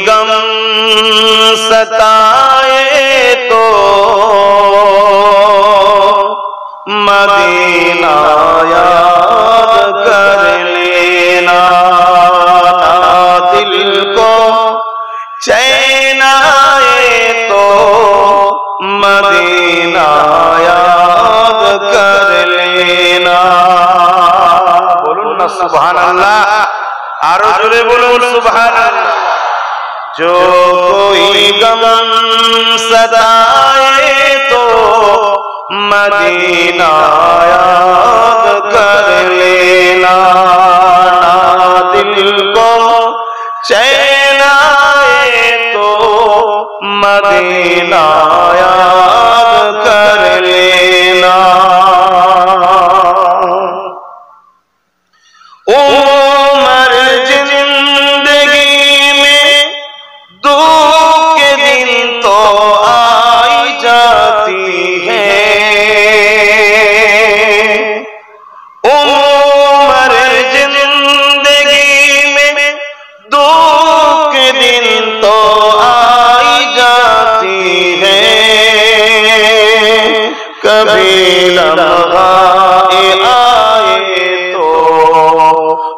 गम सताए तो मदीना याद कर लेना, दिल को चैन आए तो मदीना याद कर लेना। बोलून ना सुभान अल्लाह, आरो जोरे बोलून सुभान अल्लाह। जो कोई गम सताए तो मदीना याद कर लेना, दिल को चैन आए तो मदीना याद कर लेना। उमर जिंदगी में दुख के दिन तो आई जाती है, उमर जिंदगी में दुख के दिन तो आई जाती है। कभी लम्हा आए तो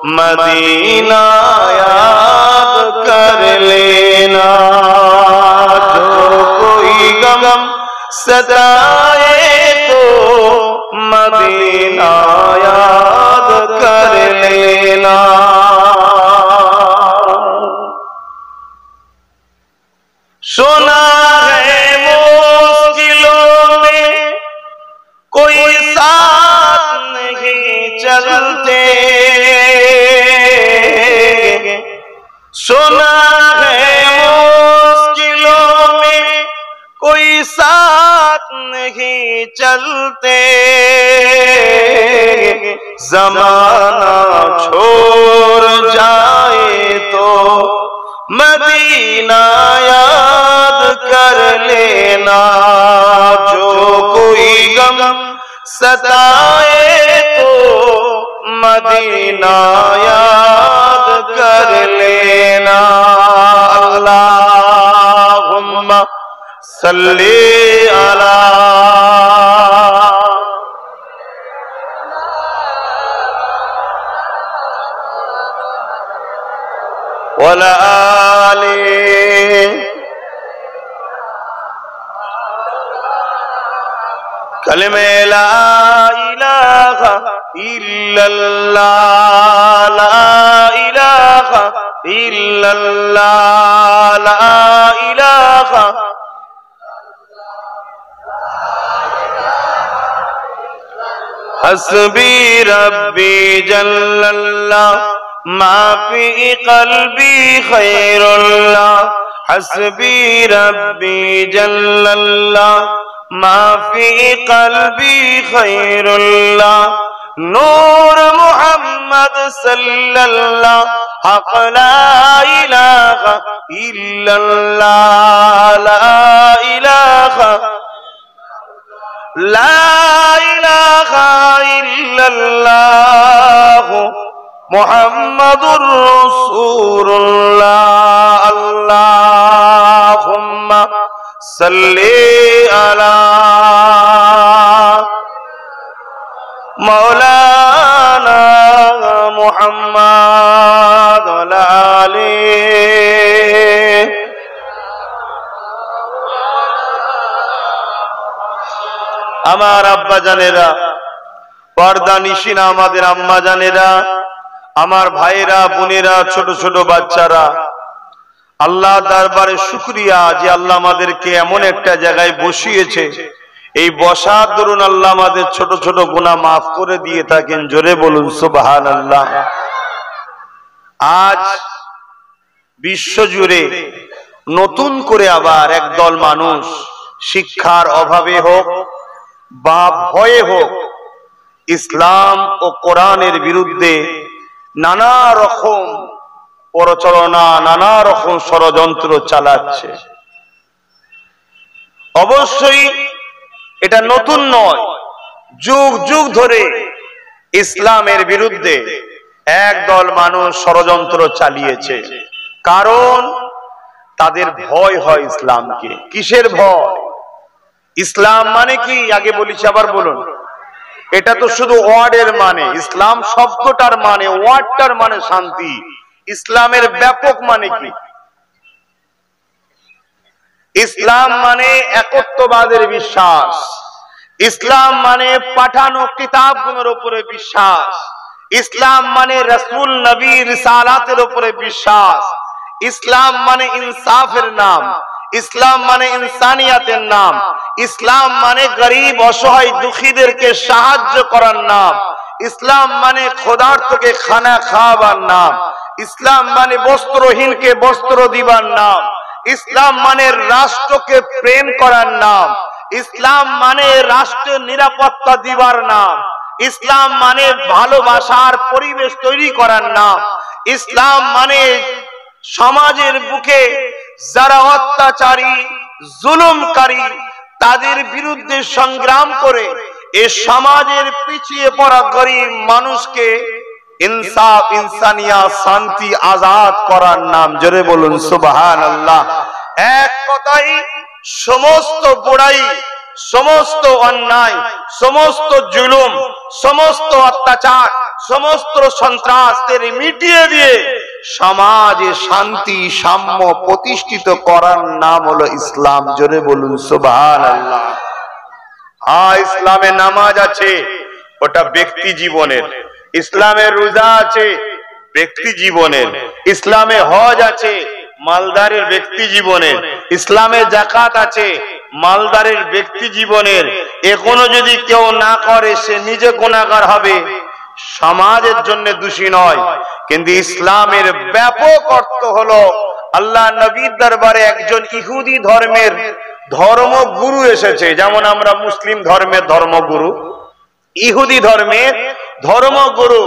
मदीना याद कर लेना। जो कोई गम सताए तो मदीना याद कर लेना। सुना है मुश्किलों में कोई साथ नहीं चलते, सुना है मुश्किलों में कोई साथ नहीं चलते। ज़माना छोड़ जाए तो मदीना याद कर लेना। जो कोई गम सताए तो मदीना याद कर लेना। अल्लाहुम्मा सल्ली अला वला आली कलमे ला इलाहा इल्लल्लाह, ला इलाहा इल्लल्लाह, ला इलाहा हस्बी रब्बी जल्लल्लाह मा फी क़ल्बी खैरुल्लाह, हस्बी रब्बी जल्लल्लाह मा फी क़ल्बी खैरुल्लाह। नूर मुहम्मद सल्लल्लाह हक़ ला इलाहा इल्लल्लाह, ला इलाहा ला इलाहा इल्लल्लाह मुहम्मदुर रसूलुल्लाह। अल्लाहुम्मा सल्ली अला मौलाना मुहम्मद वला आली। আমার আব্বা জানেরা, পর্দা নিশিনা আমাদের আম্মা জানেরা, আমার ভাইরা বোনেরা, ছোট ছোট বাচ্চারা, আল্লাহ দরবারে শুকরিয়া যে আল্লাহ আমাদেরকে এমন একটা জায়গায় বসিয়েছে। এই বসার দরুন আল্লাহ আমাদের ছোট ছোট গুনাহ মাফ করে দিয়ে থাকেন। জোরে বলুন সুবহানাল্লাহ। আজ বিশ্বজুড়ে নতুন করে আবার একদল মানুষ শিক্ষার অভাবে হোক বা ভয়ে হোক ইসলাম ও কোরআনের বিরুদ্ধে নানা রকম প্রচারণা, নানা রকম ষড়যন্ত্র চালাচ্ছে। অবশ্যই এটা নতুন নয়, যুগ যুগ ধরে ইসলামের বিরুদ্ধে একদল মানুষ ষড়যন্ত্র চালিয়েছে। কারণ তাদের ভয় হয় ইসলামকে। কিসের ভয়? ইসলাম মানে কি? আগে বলেছি, আবার বলুন। এটা তো শুধু ওয়ার্ডের মানে। ইসলাম শব্দটার মানে, ওয়ার্ডটার মানে শান্তি। ইসলামের ব্যাপক মানে কি? ইসলাম মানে একত্ববাদের বিশ্বাস। ইসলাম মানে পাঠানো কিতাবগুলোর উপরে বিশ্বাস। ইসলাম মানে রাসূল নবী রিসালাতের উপরে বিশ্বাস। ইসলাম মানে ইনসাফের নাম। ইসলাম মানে ইনসানিয়াতের নাম। ইসলাম মানে গরিব অসহায় দুঃখীদেরকে সাহায্য করার নাম। ইসলাম মানে ক্ষুধার্তকে খানা খাওয়াবার নাম। ইসলাম মানে বস্ত্রহীনকে বস্ত্র দিবার নাম। ইসলাম মানে রাষ্ট্রকে প্রেম করার নাম। ইসলাম মানে রাষ্ট্রের নিরাপত্তা দিবার নাম। ইসলাম মানে ভালোবাসার পরিবেশ তৈরি করার নাম। ইসলাম মানে সমাজের বুকে যারা অত্যাচারী জুলুমকারী তাদের বিরুদ্ধে সংগ্রাম করে এ সমাজের পিছিয়ে পড়া গরিব মানুষকে ইনসাফ, ইনসানিয়াত, শান্তি, আজাদ করার নাম। জোরে বলুন সুবহানাল্লাহ। এক কথাই সমস্ত বুড়াই, সমস্ত অন্যায়, সমস্ত জুলুম, সমস্ত অত্যাচার, সমস্ত সন্ত্রাসদের মিটিয়ে দিয়ে সমাজে শান্তি সাম্য প্রতিষ্ঠিত করার নাম হলো ইসলাম। জোরে বলুন সুবহানাল্লাহ। ইসলামে নামাজ আছে, ওটা ব্যক্তি জীবনের। ইসলামে রোজা আছে, ব্যক্তি জীবনের। ইসলামে হজ আছে, মালদারের ব্যক্তি জীবনের। ইসলামে যাকাত আছে, মালদারের ব্যক্তি জীবনের। এখনো যদি কেউ না করে সে নিজে গুনাহগার হবে, সমাজের জন্য দোষী নয়। কিন্তু ইসলামের ব্যাপক অর্থ হলো আল্লাহ নবীর দরবারে একজন ইহুদি ধর্মের ধর্মগুরু এসেছে। যেমন আমরা মুসলিম ধর্মের ধর্মগুরু, ইহুদি ধর্মের ধর্মগুরু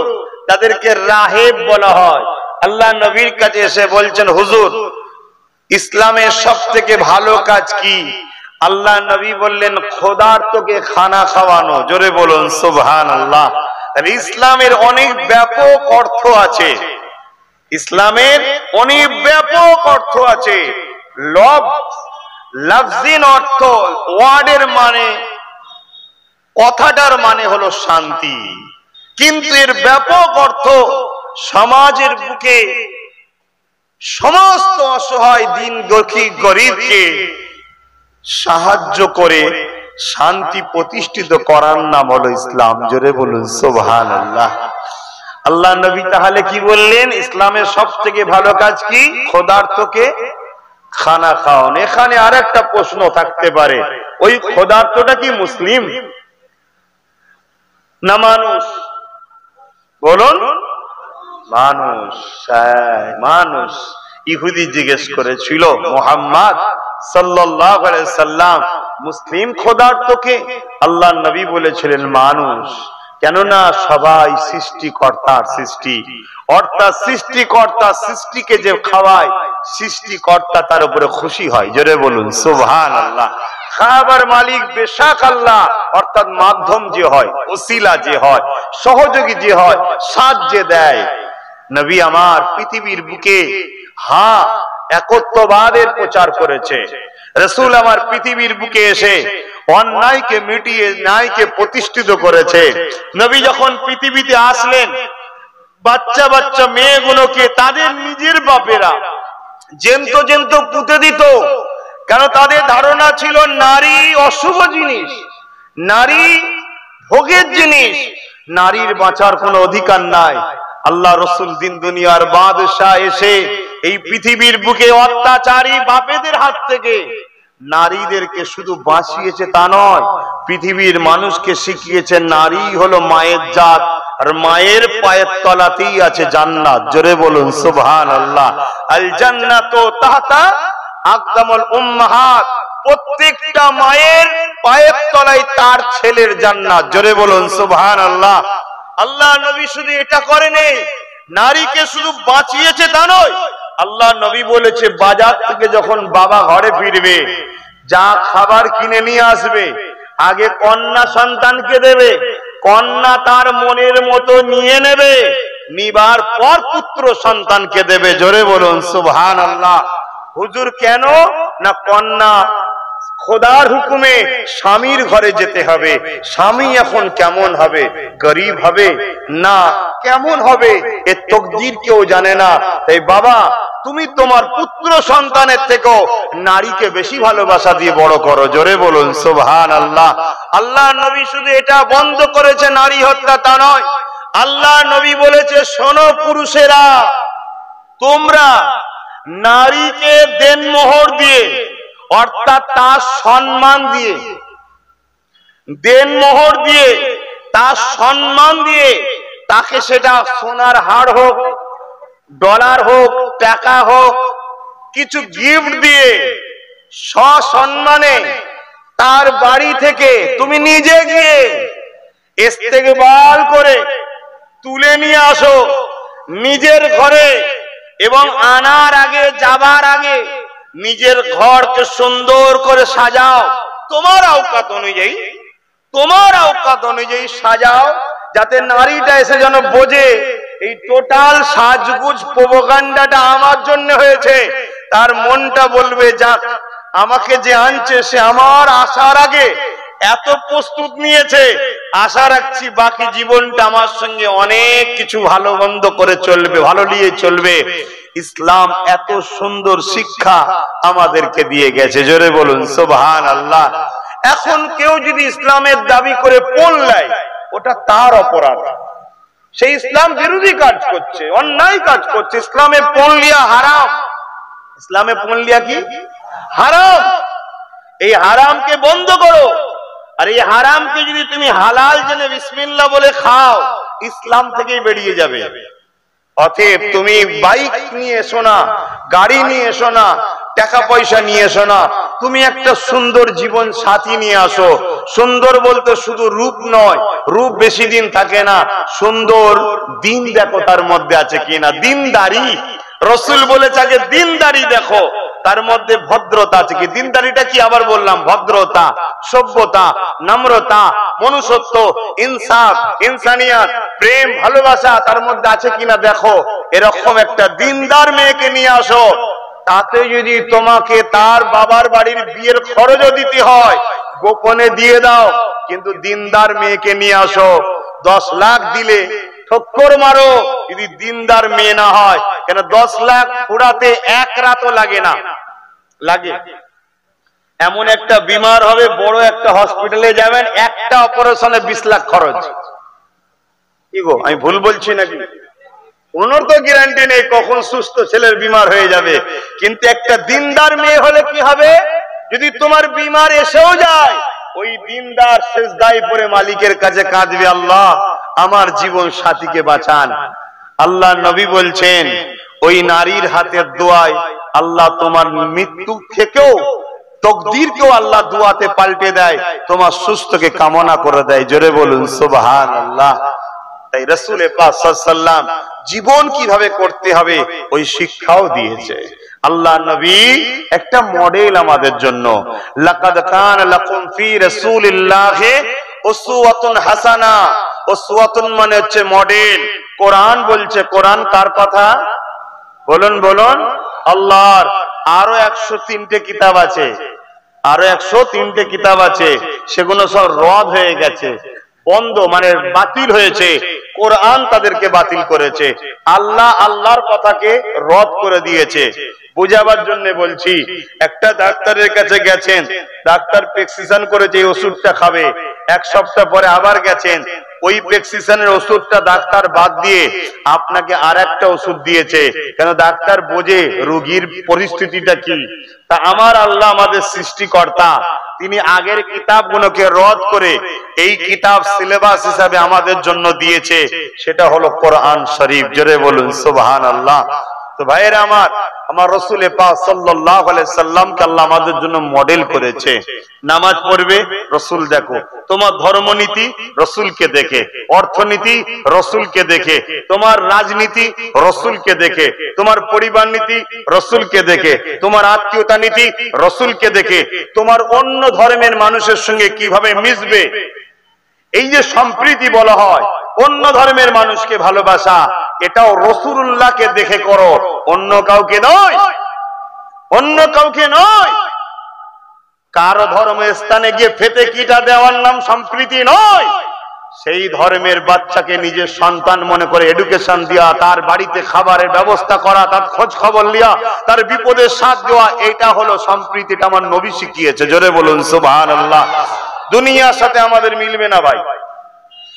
তাদেরকে রাহেব বলা হয়। আল্লাহ নবীর কাছে এসে বলছেন, হুজুর ইসলামের সবথেকে ভালো কাজ কি? আল্লাহ নবী বললেন, ক্ষুধার্তকে খানা খাওয়ানো। জোরে বলুন সুবহানাল্লাহ। ইসলামের অনেক ব্যাপক অর্থ আছে। ইসলামের অনেক ব্যাপক অর্থ আছে। লফজিন অর্থ, ওয়ার্ডের মানে, কথাটার মানে হলো শান্তি। কিন্তু এর ব্যাপক অর্থ সমাজের বুকে সমস্ত অসহায় দিন দুঃখী গরিবকে সাহায্য করে শান্তি প্রতিষ্ঠিত করার নাম হলো ইসলাম। জোরে বলুন সুবহানাল্লাহ। আল্লাহ নবী তাহলে কি বললেন? ইসলামের সবথেকে ভালো কাজ কি? ক্ষুধার্তকে খানা খাওয়ানো। এখানে আরেকটা প্রশ্ন থাকতে পারে, ওই ক্ষুধার্তটা কি মুসলিম না মানুষ? বলুন। মানুষ। মানুষ। ইহুদি জিজ্ঞেস করেছিল, মুহাম্মদ সাল্লাল্লাহু আলাইহি সাল্লাম মুসলিম ক্ষুধার্তকে? আল্লাহ নবী বলেছিলেন মানুষ। কেননা সবাই সৃষ্টিকর্তার সৃষ্টি, অর্থাৎ সৃষ্টিকর্তা সৃষ্টিকে যে খাওয়ায়, সৃষ্টিকর্তা তার উপরে খুশি হয়। জোরে বলুন সুবহানাল্লাহ। খাবার মালিক বেশাক আল্লাহ, অর্থাৎ মাধ্যম যে হয়, ওসিলা যে হয়, সহযোগী যে হয়, সাহায্য দেয়। নবী আমার পৃথিবীর বুকে একত্ববাদের প্রচার করেছে। রাসূল আমার পৃথিবীর বুকে এসে অন্যায়কে মিটিয়ে ন্যায়কে প্রতিষ্ঠিত করেছে। নবী যখন পৃথিবীতে আসলেন, বাচ্চা বাচ্চা মেয়েগুলোকে তাদের নিজের বাপেরা জেন্ত জেন্ত পুঁতে দিত। কারণ তাদের ধারণা ছিল নারী অশুভ জিনিস, নারী ভোগের জিনিস, নারীর বাঁচার কোনো অধিকার নাই। আল্লাহ রসুল দিন দুনিয়ার বাদশাহ এসে এই পৃথিবীর বুকে অত্যাচারী বাপেদের হাত থেকে নারীদেরকে শুধু বাঁচিয়েছে তা নয়, পৃথিবীর মানুষকে শিখিয়েছে নারী হলো মায়ের জাত, আর মায়ের পায়ের তলাতেই আছে জান্নাত। জোরে বলুন সুবহানাল্লাহ। আল জান্নাতু তাহতা আকদামুল উম্মাহাত, প্রত্যেকটা মায়ের পায়ের তলায় তার ছেলের জান্নাত। জোরে বলুন সুবহানাল্লাহ। আল্লাহ নবী শুধু এটা করেনি, নারীকে শুধু বাঁচিয়েছে তা নয়, আল্লাহ নবী বলেছে বাজার থেকে যখন বাবা ঘরে ফিরবে, যা খাবার কিনে নিয়ে আসবে আগে কন্যা সন্তানকে দেবে, কন্যা তার মনের মতো নিয়ে নেবে, নিবার পর পুত্র সন্তানকে দেবে। জোরে বলুন সুবহানাল্লাহ। হুজুর কেন? না কন্যা খোদার হুকুমে স্বামীর ঘরে যেতে হবে। স্বামী এখন কেমন হবে? গরিব হবে না কেমন হবে এ তকদির কেউ জানে না। তাই বাবা, তুমি তোমার পুত্র সন্তানের থেকেও নারীকে বেশি ভালোবাসা দিয়ে বড় করো। জোরে বলুন সুবহানাল্লাহ। আল্লাহ নবী শুধু এটা বন্ধ করেছে নারী হত্যা তা নয়, আল্লাহ নবী বলেছে, শোনো পুরুষেরা, তোমরা নারীকে দেনমোহর দিয়ে, অর্থাৎ তার সম্মান দিয়ে, দেনমোহর দিয়ে, তার সম্মান দিয়ে, তাকে সেটা সোনার হার হোক, ডলার হোক, টাকা হোক, কিছু গিফট দিয়ে সসম্মানে তার বাড়ি থেকে তুমি নিজে গিয়ে ইস্তেকবাল করে তুলে নিয়ে আসো নিজের ঘরে, এবং আনার আগে, যাবার আগে নিজের ঘরকে সুন্দর করে সাজাও। তোমার আওকাত অনুযায়ী, তোমার আওকাত অনুযায়ী সাজাও, যাতে নারীটা এসে যেন বোঝে এই টোটাল সাজগুজ প্রোপাগান্ডাটা আমার জন্য হয়েছে। তার মনটা বলবে, যাক, আমাকে যে আনছে সে আমার আসার আগে এত প্রস্তুত নিয়েছে, আশা রাখছি বাকি জীবনটা আমার সঙ্গে অনেক কিছু ভালো মন্দ করে চলবে, ভালো নিয়ে চলবে। ইসলাম এত সুন্দর শিক্ষা আমাদেরকে দিয়ে গেছে। জোরে বলুন সুবহানাল্লাহ। এখন কেউ যদি ইসলামের দাবি করে পড়লায়, ওটা তার অপরাধ। সেই ইসলাম বিরোধী কাজ করছে, অন্যায় কাজ করছে। ইসলামে পড়লিয়া হারাম। ইসলামে পড়লিয়া কি? হারাম। এই হারামকে বন্ধ করো। আর এই হারামকে যদি তুমি হালাল জেনে বিসমিল্লাহ বলে খাও, ইসলাম থেকেই বেরিয়ে যাবে। অতএব তুমি বাইক নিয়ে এসো না, গাড়ি নিয়ে এসো না, টাকা পয়সা নিয়ে এসো না, তুমি একটা সুন্দর জীবন সাথী নিয়ে আসো। সুন্দর বলতে শুধু রূপ নয়, রূপ বেশি দিন থাকে না, সুন্দর দিন দেখো তার মধ্যে আছে কিনা। দিনদারি, রসুল বলেছে আগে দিনদারি দেখো, তার মধ্যে ভদ্রতা আছে কি। দিনদারিটা কি? আবার বললাম, ভদ্রতা, সভ্যতা, নম্রতা, মনুষ্যত্ব, ইনসাফ, ইনসানিয়াত, প্রেম, ভালোবাসা তার মধ্যে আছে কিনা দেখো। এরকম একটা দিনদার মেয়েকে নিয়ে আসো। তাতে যদি তোমাকে তার বাবার বাড়ির বিয়ের খরচও দিতে হয়, গোপনে দিয়ে দাও, কিন্তু দিনদার মেয়েকে নিয়ে আসো। 10 লাখ দিলে ঠক্কর মারো যদি দিনদার মেয়ে না হয়। কেন 10 লাখ উড়াতে এক রাতও লাগে না, লাগে। এমন একটা বিমার হবে, বড় একটা হসপিটালে যাবেন, একটা অপারেশনে 20 লাখ খরচ। কি গো, আমি ভুল বলছি নাকি? ওনার তো গ্যারান্টি নেই কখন সুস্থ ছেলের বিমার হয়ে যাবে। কিন্তু একটা দিনদার মেয়ে হলে কি হবে? যদি তোমার বিমার এসেও যায়, ওই দিনদার সেজদায় পড়ে মালিকের কাছে কাঁদবে, আল্লাহ আমার জীবন সাথীকে বাঁচান। আল্লাহ নবী বলছেন, ওই নারীর হাতের দোয়ায় আল্লাহ তোমার মৃত্যু থেকেও, তকদিরকেও আল্লাহ দোয়াতে পাল্টে দেয়, তোমার সুস্থকে কামনা করে দেয়। জোরে বলুন সুবহানাল্লাহ। তাই রাসূল পাক সাল্লাল্লাহু আলাইহি ওয়াসাল্লাম জীবন কিভাবে করতে হবে ওই শিক্ষাও দিয়েছে। আল্লাহ নবী একটা মডেল আমাদের জন্য। লাকাদ কানা লাকুম ফি রাসূলিল্লাহি উসওয়াতুন হাসানা। উসওয়াতুন মানে হচ্ছে মডেল। কোরআন বলছে, কোরআন কার কথা? বলুন বলুন, আল্লাহর। আরো 103টে কিতাব আছে, আরো 103টে কিতাব আছে, সেগুলো সব রদ হয়ে গেছে, বন্ধ, মানে বাতিল হয়েছে। কোরআন তাদেরকে বাতিল করেছে। আল্লাহ আল্লাহর কথাকে রদ করে দিয়েছে। বুঝাবার জন্য বলছি, একটা ডাক্তারের কাছে গেছেন, ডাক্তার প্রেসক্রিপশন করেছে এই ওষুধটা খাবে, 1 সপ্তাহ পরে আবার গেছেন, ওই প্রেসক্রিপশনের ওষুধটা ডাক্তার বাদ দিয়ে আপনাকে আর একটা ওষুধ দিয়েছে। কেন? ডাক্তার বোঝে রোগীর পরিস্থিতিটা কি। তা আমার আল্লাহ, আমাদের সৃষ্টিকর্তা, তিনি আগের কিতাবগুলোকে রদ করে এই কিতাব সিলেবাস হিসাবে আমাদের জন্য দিয়েছে, সেটা হলো কোরআন শরীফ। জোরে বলুন সুবহানাল্লাহ। তো ভাইয়েরা আমার, আমার রাসূল পাক সাল্লাল্লাহু আলাইহি সাল্লামকে আল্লাহ আমাদের জন্য মডেল করেছে। নামাজ পড়বে, রাসূল দেখো। তোমার ধর্মনীতি রাসূলকে দেখে, অর্থনীতি রাসূলকে দেখে, তোমার রাজনীতি রাসূলকে দেখে, তোমার পরিবার নীতি রাসূলকে দেখে, তোমার আত্মীয়তা নীতি রাসূলকে দেখে, তোমার অন্য ধর্মের মানুষের সঙ্গে কিভাবে মিশবে, এই যে সম্প্রীতি বলা হয়, অন্য ধর্মের মানুষকে ভালোবাসা, এটাও রাসূলুল্লাহকে দেখে করো, অন্য কাউকে নয়। অন্য কাউকে নয়। কারো ধর্মস্থানে গিয়ে ফেতে কিটা দেওয়ার নাম সম্প্রীতি নয়। সেই ধর্মের বাচ্চাকে নিজের সন্তান মনে করে এডুকেশন দেওয়া, তার বাড়িতে খাবারের ব্যবস্থা করা, তার খোঁজ খবর নেওয়া, তার বিপদের সাথ দেওয়া, এটা হলো সম্প্রীতিটা আমার নবী শিখিয়েছে। জোরে বলুন সুবহানাল্লাহ। দুনিয়ার সাথে আমাদের মিলবে না ভাই,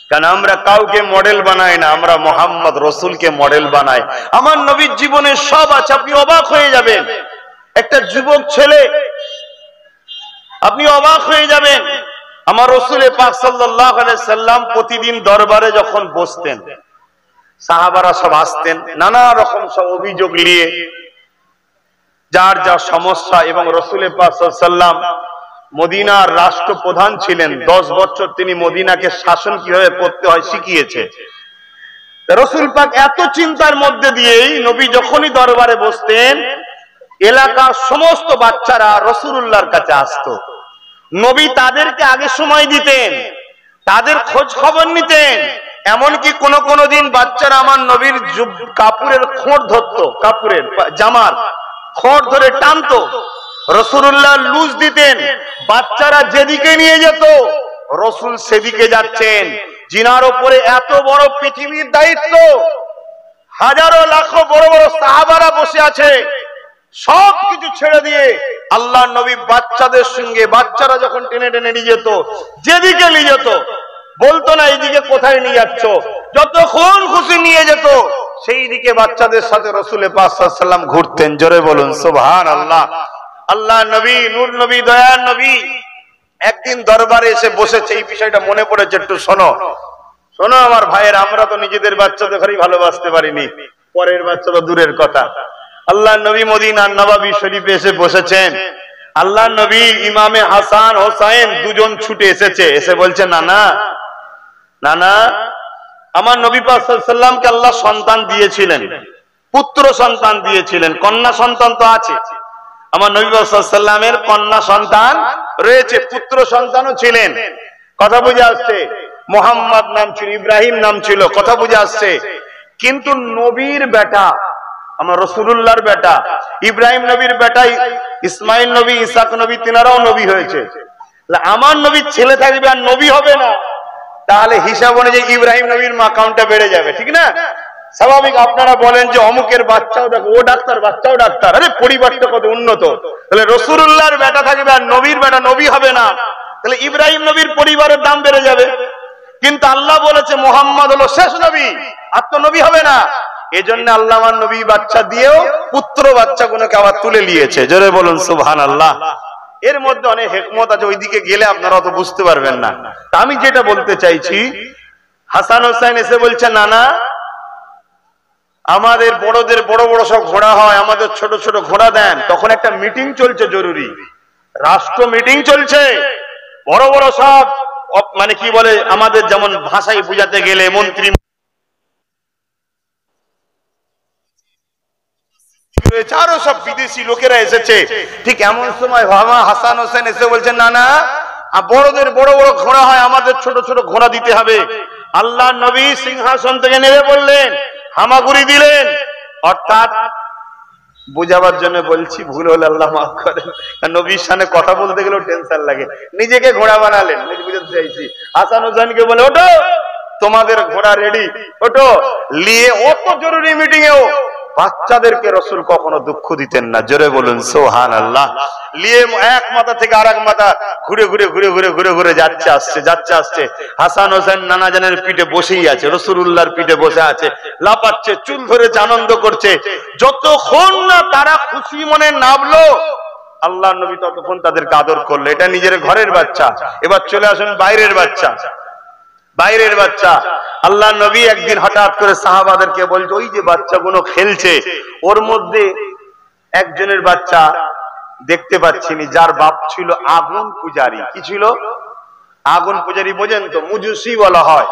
কারণ আমরা কাউকে মডেল বানাই না, আমরা মোহাম্মদ রসুলকে মডেল বানাই। আমার নবীর জীবনে সব আছে, আপনি অবাক হয়ে যাবেন। একটা যুবক ছেলে, আপনি অবাক হয়ে যাবেন। আমার রসুল পাক সাল্লাল্লাহু আলাইহি সাল্লাম প্রতিদিন দরবারে যখন বসতেন, সাহাবারা সব আসতেন নানা রকম সব অভিযোগ নিয়ে, যার যা সমস্যা। এবং রসুল পাক সাল্লাল্লাহু আলাইহি সাল্লাম মদিনার রাষ্ট্রপ্রধান ছিলেন। 10 বছর তিনি মদিনাকে শাসন কিভাবে করতে হয় শিখিয়েছে। রসুল পাক এত চিন্তার মধ্যে দিয়েই নবী যখনই দরবারে বসতেন, এলাকার সমস্ত বাচ্চারা রসুলুল্লাহর কাছে আসতো। নবী তাদেরকে আগে সময় দিতেন, তাদের খোঁজ খবর নিতেন। এমনকি কোন দিন বাচ্চারা আমার নবীর কাপড়ের খোঁড় ধরতো, কাপড়ের জামার খোঁড় ধরে টানতো, রসুলুল্লাহ লুজ দিতেন। বাচ্চারা যেদিকে নিয়ে যেত রসুল সেদিকে যাচ্ছেন। জিনার উপরে এত বড় পৃথিবীর দায়িত্ব, হাজারো লাখো বড় বড় সাহাবারা বসে আছে, সবকিছু ছেড়ে দিয়ে আল্লাহ নবী বাচ্চাদের সঙ্গে, বাচ্চারা যখন টেনে টেনে নিয়ে যেত, যেদিকে নিয়ে যেত, বলতো না এইদিকে কোথায় নিয়ে যাচ্ছ, যতক্ষণ খুশি নিয়ে যেত সেই দিকে বাচ্চাদের সাথে রসুল পাক সাল্লাল্লাহু আলাইহি ওয়াসাল্লাম ঘুরতেন। জোরে বলুন সুবহানাল্লাহ। আল্লাহ নবী, নূর নবী, দয়ার নবী একদিন দরবারে এসে বসেছে। এই বিষয়টা মনে পড়েছে, একটু শোনো শোনো আমার ভাইয়ের। আমরা তো নিজেদের বাচ্চাদের ঘরেই ভালোবাসতে পারিনি, পরের বাচ্চা তো দূরের কথা। আল্লাহ নবী মদিনার নববী শরীফে এসে বসেছেন। আল্লাহ নবী ইমামে হাসান হোসাইন দুজন ছুটে এসেছে, এসে বলছে, নানা নানা, আমার নবী পাক সাল্লাল্লাহু আলাইহি ওয়াসাল্লামকে আল্লাহ সন্তান দিয়েছিলেন, পুত্র সন্তান দিয়েছিলেন, কন্যা সন্তান তো আছে। আমার নবী পাক সাল্লাল্লাহু আলাইহি ওয়াসাল্লামের কন্যা সন্তান রয়েছে, পুত্র সন্তানও ছিলেন। কথা বুঝে আসছে? মোহাম্মদ নাম ছিল, ইব্রাহিম নাম ছিল, কথা বুঝে আসছে? কিন্তু নবীর বেটা, আমার রাসূলুল্লাহর বেটা, ইব্রাহিম নবীর বেটা ইসমাইল নবী, ইসাক নবী, তিনারাও নবী হয়েছে। আমার নবীর ছেলে থাকবে আর নবী হবে না, তাহলে হিসাব অনুযায়ী ইব্রাহিম নবীর মাকামটা বেড়ে যাবে, ঠিক না? স্বাভাবিক। আপনারা বলেন যে অমুকের বাচ্চাও দেখো, ও ডাক্তার, বাচ্চাও ডাক্তার, আরে পরিবারটা কত উন্নত। তাহলে রাসূলুল্লাহর বেটা থাকবে আর নবীর বেটা নবী হবে না, তাহলে ইব্রাহিম নবীর পরিবারের দাম বেড়ে যাবে। কিন্তু আল্লাহ বলেছে মুহাম্মদ হলো শেষ নবী, আর তো নবী হবে না। এজন্য আল্লাহ আমার নবী বাচ্চা দিয়েও পুত্র বাচ্চাগুলোকে আবার তুলে নিয়েছে। জোরে বলুন সুবহানাল্লাহ। এর মধ্যে অনেক হিকমত আছে, ওইদিকে গেলে আপনারা অত বুঝতে পারবেন না। তা আমি যেটা বলতে চাইছি, হাসান হোসেন এসে বলছে, নানা, আমাদের বড়দের বড় বড় সব ঘোড়া হয়, আমাদের ছোট ছোট ঘোড়া দেন। তখন একটা মিটিং চলছে, জরুরি রাষ্ট্র মিটিং চলছে, বড় বড় সব, মানে কি বলে আমাদের যেমন ভাষায় বুঝাতে গেলে মন্ত্রী আরো সব বিদেশি লোকেরা এসেছে। ঠিক এমন সময় হাসান হোসেন এসে বলছেন, নানা, বড়দের বড় বড় ঘোড়া হয়, আমাদের ছোট ছোট ঘোড়া দিতে হবে। আল্লাহ নবী সিংহাসন থেকে নেমে পড়লেন, হামাগুড়ি দিলেন। অর্থাৎ বুঝাবার জন্য বলছি, ভুল হলে আল্লাহ মাফ করেন, নবীর সামনে কথা বলতে গেলেও টেনশন লাগে। নিজেকে ঘোড়া বানালেন, বুঝাতে চাইছি। হাসান হোসেনকে বলে, ওঠো, তোমাদের ঘোড়া রেডি, ওঠো। নিয়ে অত জরুরি মিটিং এও বাচ্চাদেরকে রসুল কখনো দুঃখ দিতেন না। জোরে বলুন সুবহানাল্লাহ। নিয়ে এক মাথা থেকে আর এক মাথা ঘুরে ঘুরে ঘুরে ঘুরে ঘুরে ঘুরে যাচ্ছে আসছে, যাচ্ছে আসছে। হাসান হোসেন নানা জানের পিঠে বসেই আছে, রসুলুল্লাহর পিঠে বসে আছে, লাপাচ্ছে, চুল ধরেছে, আনন্দ করছে। যতক্ষণ না তারা খুশি মনে নামলো, আল্লাহ নবী ততক্ষণ তাদেরকে আদর করলো। এটা নিজের ঘরের বাচ্চা। এবার চলে আসুন বাইরের বাচ্চা, বাইরের বাচ্চা। আল্লাহ নবী একদিন হঠাৎ করে সাহাবাদেরকে বলছে, ওই যে বাচ্চাগুলো খেলছে, ওর মধ্যে একজনের বাচ্চা দেখতে পাচ্ছিনি, যার বাপ ছিল আগুন পূজারী। কি ছিল? আগুন পূজারী। বোঝেন তো, মুজুসি বলা হয়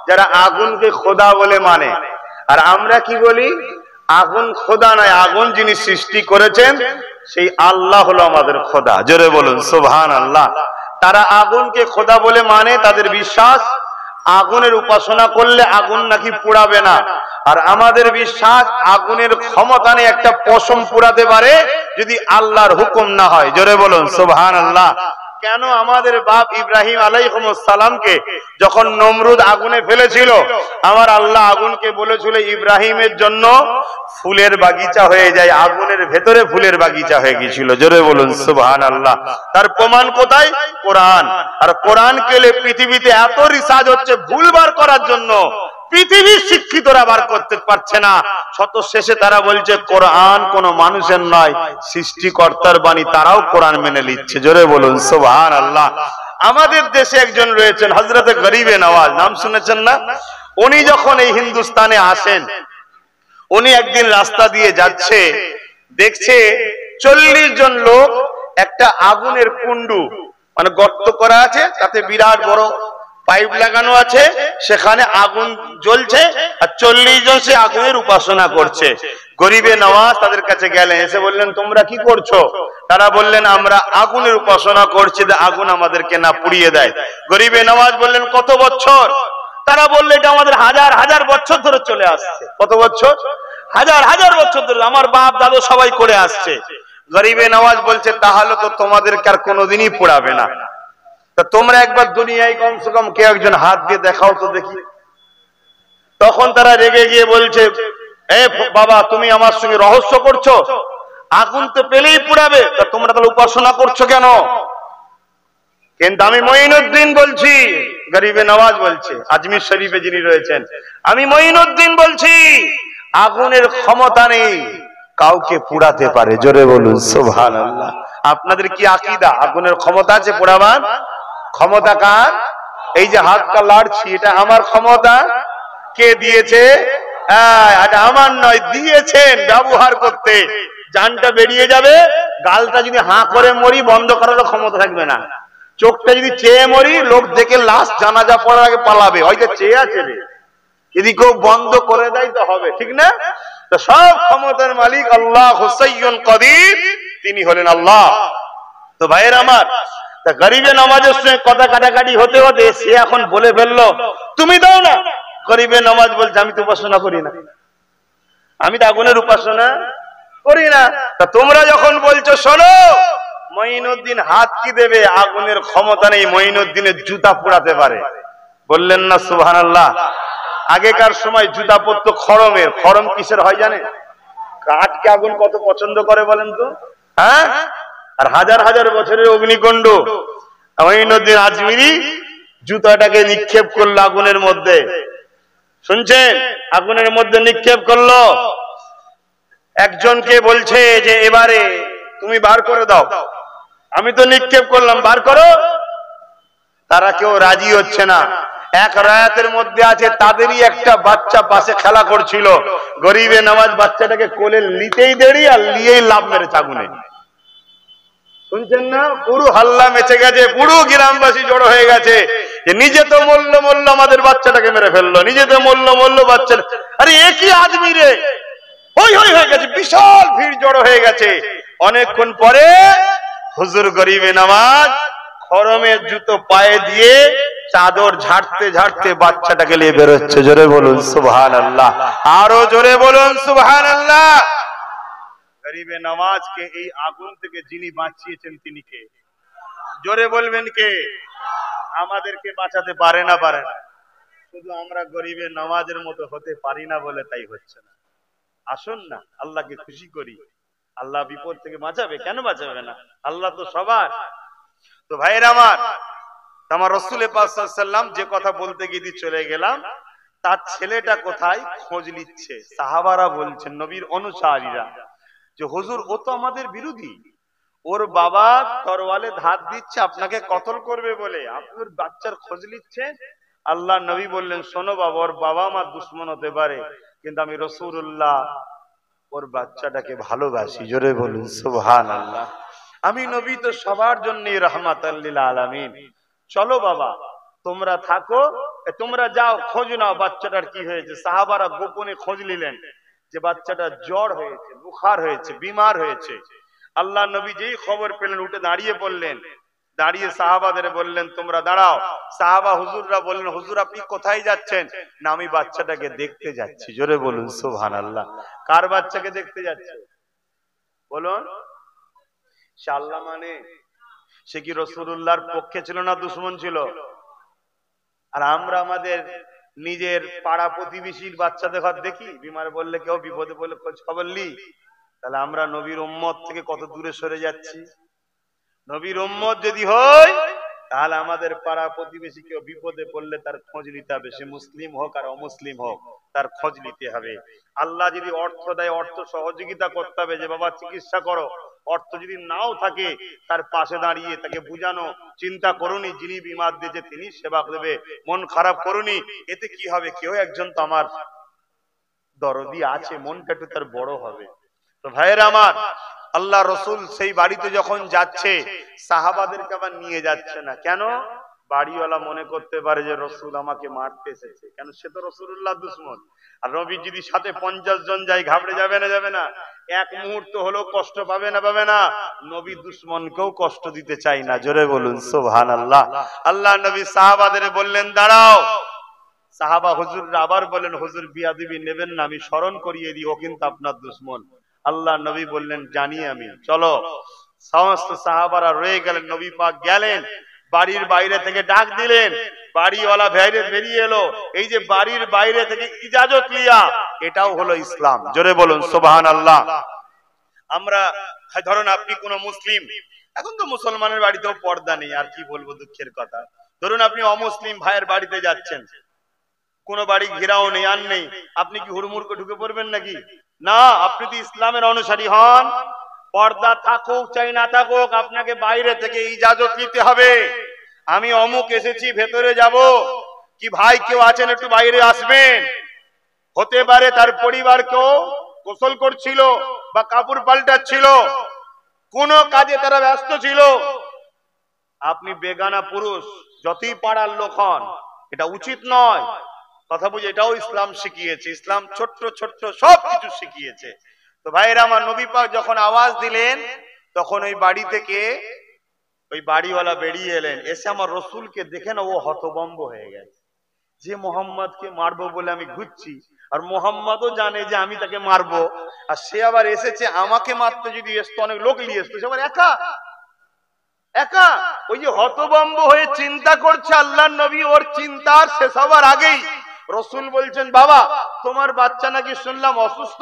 যারা আগুনকে খোদা বলে মানে। আর আমরা কি বলি? আগুন খোদা নয়, আগুন যিনি সৃষ্টি করেছেন সেই আল্লাহ হলো আমাদের খোদা। জোরে বলুন সুবহানাল্লাহ। তারা আগুনকে খোদা বলে মানে, তাদের বিশ্বাস আগুনের উপাসনা করলে আগুন নাকি পোড়াবে না। আর আমাদের বিশ্বাস আগুনের ক্ষমতা নেই একটা পশম পোড়াতে পারে, যদি আল্লাহর হুকুম না হয়। জোরে বলুন সুবহানাল্লাহ। কেন আমাদের বাপ ইব্রাহিম আলাইহিস সালামকে যখন নমরুদ আগুনে ফেলেছিল, আমার আল্লাহ আগুনকে বলেছিল ইব্রাহিমের জন্য ফুলের বাগিচা হয়ে যায়, আগুনের ভেতরে ফুলের বাগিচা হয়ে গিয়েছিল। জোরে বলুন সুবহানাল্লাহ। তার প্রমাণ কোথায়? কোরআন। আর কোরআন কেলে পৃথিবীতে এত রিসার্চ হচ্ছে ভুল বার করার জন্য, পৃথিবীর শিক্ষিতরা বার করতে পারছে না। শত শেষে তারা বলছে কোরআন কোন মানুষের নয়, সৃষ্টিকর্তার বাণী। তারাও কোরআন মেনে নিচ্ছে। জোরে বলুন সুবহানাল্লাহ। আমাদের দেশে একজন রয়েছেন হযরতে গরিবে নওয়াজ, নাম শুনেছেন না? উনি যখন এই হিন্দুস্তানে আসেন, উনি একদিন রাস্তা দিয়ে যাচ্ছে, দেখছে 40 জন লোক একটা আগুনের কুণ্ডু, মানে গর্ত করা আছে, তাতে বিরাট বড় পাইপ লাগানো আছে, সেখানে আগুন জ্বলছে, আর 40 জন সে আগুনের উপাসনা করছে। গরিবে নওয়াজ তাদের কাছে গেলেন, এসে বললেন তোমরা কি করছো? তারা বললেন আমরা আগুনের উপাসনা করছি, আগুন আমাদেরকে না পুড়িয়ে দেয়। গরিবে নওয়াজ বললেন কত বছর? তারা বললে এটা আমাদের হাজার হাজার বছর ধরে চলে আসছে। কত বছর? হাজার হাজার বছর ধরে আমার বাপ দাদু সবাই করে আসছে। গরিবে নওয়াজ বলছে তাহলে তো তোমাদেরকে আর কোনোদিনই পোড়াবে না। তা তোমরা একবার দুনিয়ায় কমসে কম কে একজন হাত দিয়ে দেখাও তো দেখি। তখন তারা রেগে গিয়ে বলছে এ বাবা, তুমি আমার সঙ্গে রহস্য করছো, আগুন তো পেলেই পোড়াবে, তা তোমরা তাহলে উপাসনা করছো কেন? কিন্তু আমি মঈনুদ্দিন বলছি, গরিবে নওয়াজ বলছে, আজমির শরীফে যিনি রয়েছেন, আমি মঈনুদ্দিন বলছি আগুনের ক্ষমতা নেই, কাউকে পোড়াতে পারে। জোরে বলুন সুবহানাল্লাহ। আপনাদের কি আকীদা আগুনের ক্ষমতা আছে পোড়াবার? ক্ষমতা কার? এই যে হাতটা লাড়ছি, এটা আমার ক্ষমতা? কে দিয়েছে? এটা আমার নয়, দিয়েছেন ব্যবহার করতে। জানটা বেরিয়ে যাবে, গালটা যদি হাঁ করে মরি বন্ধ করার ক্ষমতা থাকবে না, চোখটা যদি চেয়ে মরি লোক দেখে লাশ জানাজা পড়ার আগে পালাবে, হয়তো চেয়ে আছে রে, যদি কেউ বন্ধ করে দেয় তো হবে, ঠিক না? তো সব ক্ষমতার মালিক আল্লাহ হুসাইয়ুন কাদির, তিনি হলেন আল্লাহ। তো ভাইয়ের আমার, তা গরিবে নওয়াজের সঙ্গে কথা কাটাকাটি হতে হতে সে এখন বলে ফেললো তুমি দাও না। গরিবে নওয়াজ বলছে আমি তো উপাসনা করি না, আমি তো আগুনের উপাসনা করি না। তা তোমরা যখন বলছো শোনো, মঈনুদ্দিন হাত কি দেবে? আগুনের ক্ষমতা নেই, মঈনুদ্দিনের জুতা পোড়াতে পারে। বললেন না সুবহানাল্লাহ? আগেকার সময় জুতা পরতো খড়মের। খড়ম কিসের হয় জানেন? কাঠকে আগুন কত পছন্দ করে বলেন তো, হ্যাঁ? আর হাজার হাজার বছরের অগ্নিকুণ্ড। মঈনুদ্দিন আজমিরি জুতাটাকে নিক্ষেপ করলো আগুনের মধ্যে, শুনছেন? আগুনের মধ্যে নিক্ষেপ করলো। একজনকে বলছে যে এবারে তুমি বার করে দাও, আমি তো নিক্ষেপ করলাম, বার করো। তারা কেউ রাজি হচ্ছে না। এক রায়াতের মধ্যে আছে তাদেরই একটা বাচ্চা পাশে খেলা করছিল, গরিবে নওয়াজ বাচ্চাটাকে কোলে নিতেই দেরি আর নিয়েই লাভ মেরেছে আগুনে। শুনছেন না? পুরো হাল্লা মেচে গেছে, পুরো গ্রামবাসী জড়ো হয়ে গেছে যে নিজে তো মরলো মরলো, আমাদের বাচ্চাটাকে মেরে ফেললো, নিজে তো মরলো মরলো বাচ্চা। আরে একই আদমি রে, হই হই হয়ে গেছে, বিশাল ভিড় জড়ো হয়ে গেছে। অনেকক্ষণ পরে হুজুর গরিবে নওয়াজ খড়মের জুতো পায়ে দিয়ে চাদর ঝাড়তে ঝাড়তে বাচ্চাটাকে নিয়ে বেরোচ্ছে। জোরে বলুন সুবহানাল্লাহ, আরো জোরে বলুন সুবহানাল্লাহ। গরিবে নওয়াজকে এই আগুন থেকে যিনি বাঁচিয়েছেন তিনি কে? জোরে বলবেন কে? আমাদেরকে বাঁচাতে পারে না? পারে না। শুধু আমরা গরিবে নওয়াজের মতো হতে পারি না বলে তাই হচ্ছে না। আসুন না আল্লাহকে খুশি করি, আল্লাহ বিপদ থেকে বাঁচাবে, কেন বাঁচাবে না? আল্লাহ তো সবার। তো ভাইয়ের আমার, আমার রাসূল পাক সাল্লাল্লাহু আলাইহি ওয়াসাল্লাম যে কথা বলতে গিয়ে চলে গেলাম, তার ছেলেটা কোথায় খোঁজ নিচ্ছে। সাহাবারা বলছেন, নবীর অনুসারীরা, যে হুজুর ও তো আমাদের বিরোধী, ওর বাবা তরোয়ালে ধার দিচ্ছে আপনাকে কতল করবে বলে, আপনি ওর বাচ্চার খোঁজ নিচ্ছেন। আল্লাহ নবী বললেন শোনো বাবা, ওর বাবা আমার দুশমন হতে পারে, কিন্তু আমি রাসূলুল্লাহ ওর বাচ্চাটাকে ভালোবাসি। জোরে বলুন সুবহানাল্লাহ। আমি নবী তো সবার জন্যই রাহমাতাল লিল আলামিন। চলো বাবা তোমরা থাকো, তোমরা যাও খোঁজ নাও বাচ্চাটার কি হয়েছে। সাহাবারা গোপনে খোঁজ নিলেন যে বাচ্চাটা জ্বর হয়েছে, বুখার হয়েছে, বিমার হয়েছে। আল্লাহ নবী যেই খবর পেলেন উঠে দাঁড়িয়ে পড়লেন, দাঁড়িয়ে সাহাবাদের বললেন তোমরা দাঁড়াও। সাহাবা হুজুররা বললেন হুজুর আপনি কোথায় যাচ্ছেন? না আমি বাচ্চাটাকে দেখতে যাচ্ছি। জোরে বলুন সুবহানাল্লাহ। কার বাচ্চাকে দেখতে যাচ্ছে বলুন? সে আল্লাহ মানে? সে কি রাসূলুল্লাহর পক্ষে ছিল না দুশমন ছিল? আর আমরা আমাদের নিজের পাড়া প্রতিবেশীর বাচ্চাদের ঘর দেখি বিমার বললে, কেউ বিপদে বললে খোঁজ খবর লি, তাহলে আমরা নবীর উম্মত থেকে কত দূরে সরে যাচ্ছি। নবীর উম্মত যদি হয় তাহলে আমাদের পাড়া প্রতিবেশী কেউ বিপদে পড়লে তার খোঁজ নিতে হবে, সে মুসলিম হোক আর অমুসলিম হোক, তার খোঁজ নিতে হবে। আল্লাহ যদি অর্থ দেয়, অর্থ সহযোগিতা করতে হবে, যে বাবা চিকিৎসা করো। অর্থ যদি নাও থাকে, তার পাশে দাঁড়িয়ে তাকে বুঝানো, চিন্তা করুনি যিনি বিমার দিয়েছে তিনি সেবা দেবে, মন খারাপ করুনি, এতে কি হবে? কেউ একজন তো আমার দরদি আছে, মনটা একটু তার বড় হবে। তো ভাইয়েরা আমার, আল্লাহ রসুল সেই বাড়িতে যখন যাচ্ছে, সাহাবাদেরকে আবার নিয়ে যাচ্ছে না। কেন? বাড়িওয়ালা মনে করতে পারে যে রসুল আমাকে মারতে এসেছে, কেন সে তো রসুল্লাহ দুশমন। আর নবী যদি সাথে 50 জন যায়, ঘাবড়ে যাবে না? যাবে না? এক মুহূর্ত হলেও কষ্ট পাবে না? পাবে না? নবী দুশমনকেও কষ্ট দিতে চাই না। জোরে বলুন সুবহানাল্লাহ। আল্লাহ নবী সাহাবাদের বললেন দাঁড়াও। সাহাবা হুজুররা আবার বলেন, হুজুর বিয়াদবি নেবেন না, আমি স্মরণ করিয়ে দিই ও কিন্তু আপনার দুশমন। আল্লাহ নবী বললেন জানি আমি, চলো। সমস্ত সাহাবারা রয়ে গেলেন, নবী পাক গেলেন, বাড়ির বাইরে থেকে ডাক দিলেন, বাড়িওয়ালা বাইরে বেরিয়ে এলো। এই যে বাড়ির বাইরে থেকে ইজাজত লিয়া, এটাও হলো ইসলাম। জোরে বলুন সুবহানাল্লাহ। আমরা ধরুন আপনি কোন মুসলিম, এখন তো মুসলমানের বাড়িতেও পর্দা নেই, আর কি বলবো, দুঃখের কথা। ধরুন আপনি অমুসলিম ভাইয়ের বাড়িতে যাচ্ছেন, কোন বাড়ি ঘেরাও নেই, আর নেই, আপনি কি হুড়মুড়কে ঢুকে পড়বেন নাকি? না, আপনি তো ইসলামের অনুসারী হন, পর্দা থাকুক চাই না থাকুক, আপনাকে বাইরে থেকে ইজাজত নিতে হবে। আমি অমুক এসেছি, ভেতরে যাব, কি ভাই কেউ আছেন একটু বাইরে আসবেন। হতে পারে তার পরিবার কেউ গোসল করছিল বা কাপড় পাল্টাচ্ছিল, কোন কাজে তারা ব্যস্ত ছিল। আপনি বেগানা পুরুষ, যতই পাড়ার লোক হন, এটা উচিত নয়। কথা বুঝে, এটাও ইসলাম শিখিয়েছে। ইসলাম ছোট্ট ছোট্ট সব কিছু শিখিয়েছে। তো ভাইরা আমার, নবী পাক যখন আওয়াজ দিলেন, তখন ওই বাড়ি থেকে ওই বাড়িওয়ালা বেরিয়ে এলেন। এসে আমার রসুলকে দেখে না ও হতভম্ব হয়ে গেছে, যে মোহাম্মদকে মারবো বলে আমি ঘুরছি, আর মোহাম্মদও জানে যে আমি তাকে মারবো, আর সে আবার এসেছে আমাকে মারতে। যদি আসতো, অনেক লোক নিয়ে আসতো, সে আবার একা একা। ওই যে হতভম্ব হয়ে চিন্তা করছে আল্লাহর নবী, ওর চিন্তার শেষ হবার আগেই রসুল বলছেন, বাবা তোমার বাচ্চা নাকি শুনলাম অসুস্থ,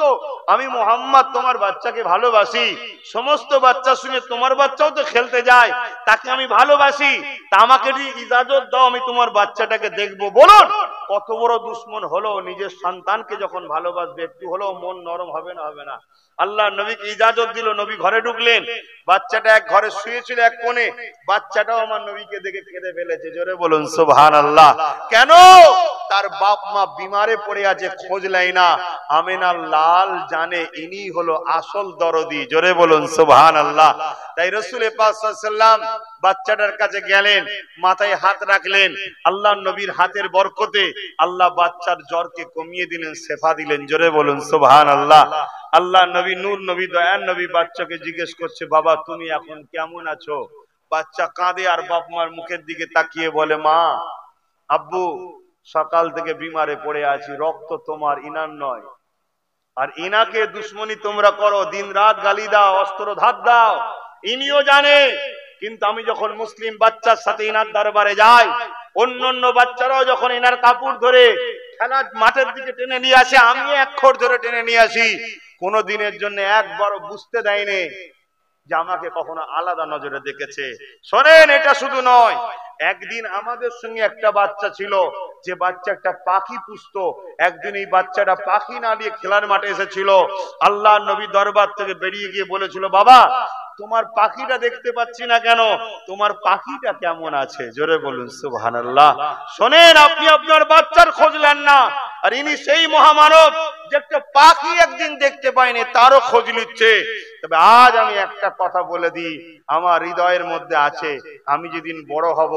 আমি মোহাম্মদ তোমার বাচ্চাকে ভালোবাসি, সমস্ত বাচ্চার সঙ্গে তোমার বাচ্চাও তো খেলতে যায়, তাকে আমি ভালোবাসি, তা আমাকে ইজাজত দাও, আমি তোমার বাচ্চাটাকে দেখবো। বলুন কত বড় দুশ্মন হলো, নিজের সন্তানকে যখন ভালোবাসবে একটু হলেও মন নরম হবে না? হবে না? আল্লাহ নবীকে ইজাজত দিল, নবী ঘরে ঢুকলেন। বাচ্চাটা এক ঘরে শুয়েছিল এক কোণে, বাচ্চাটাও আমার নবীকে দেখে কেঁদে ফেলেছে। জোরে বলুন সুবহানাল্লাহ। কেন? তার বাপ মা বিমারে পড়ে আছে, খোঁজ নেয় না। আমিনা লাল জানে ইনি হলো আসল দরদি। জোরে বলুন সুবহানাল্লাহ। তাই রাসূল পাক সাল্লাল্লাহু আলাইহি ওয়াসাল্লাম বাচ্চাটার কাছে গেলেন, মাথায় হাত রাখলেন, আল্লাহ নবীর হাতের বরকতে আল্লাহ বাচ্চার জ্বরকে কমিয়ে দিলেন, শেফা দিলেন। জোরে বলুন সুবহানাল্লাহ। আল্লাহ নবী, নূর নবী, দয়ার নবী বাচ্চাকে জিজ্ঞেস করছে, বাবা তুমি এখন কেমন আছো? বাচ্চা কাঁদে আর বাপ মার মুখের দিকে তাকিয়ে বলে, মা আব্বু সকাল থেকে বিমারে পড়ে আছি, রক্ত তোমার ইনার নয়, আর ইনাকে দুশ্মনী তোমরা করো, দিন রাত গালি দাও, অস্ত্র ধার দাও, ইনিও জানে। কিন্তু আমি যখন মুসলিম বাচ্চার সাথে ইনার দরবারে যাই, অন্য বাচ্চারাও যখন ইনার কাপড় ধরে খেলার মাঠের দিকে টেনে নিয়ে আসে, আমি এক খোর ধরে টেনে নিয়ে আসি। কোন দিনের জন্য একবারও বুঝতে দেয়নি যে আমাকে কখনো আলাদা নজরে দেখেছে। শোনেন, এটা শুধু নয়, একদিন আমাদের সঙ্গে একটা বাচ্চা ছিল, যে বাচ্চা একটা পাখি পুষতো। একদিন এই বাচ্চাটা পাখি না নিয়ে খেলার মাঠে এসেছিল। আল্লাহ নবী দরবার থেকে বেরিয়ে গিয়ে বলেছিল, বাবা তোমার পাখিটা দেখতে পাচ্ছি না কেন, তোমার পাখিটা কেমন আছে? জোরে বলুন সুবহানাল্লাহ। শোনেন, আপনি আপনার বাচ্চার খোঁজ নেন না, আর ইনি সেই মহামানব যে একটা পাখি একদিন দেখতে পায়নি, তারও খোঁজ নিচ্ছে। তবে আজ আমি একটা কথা বলে দিই, আমার হৃদয়ের মধ্যে আছে, আমি যেদিন বড় হব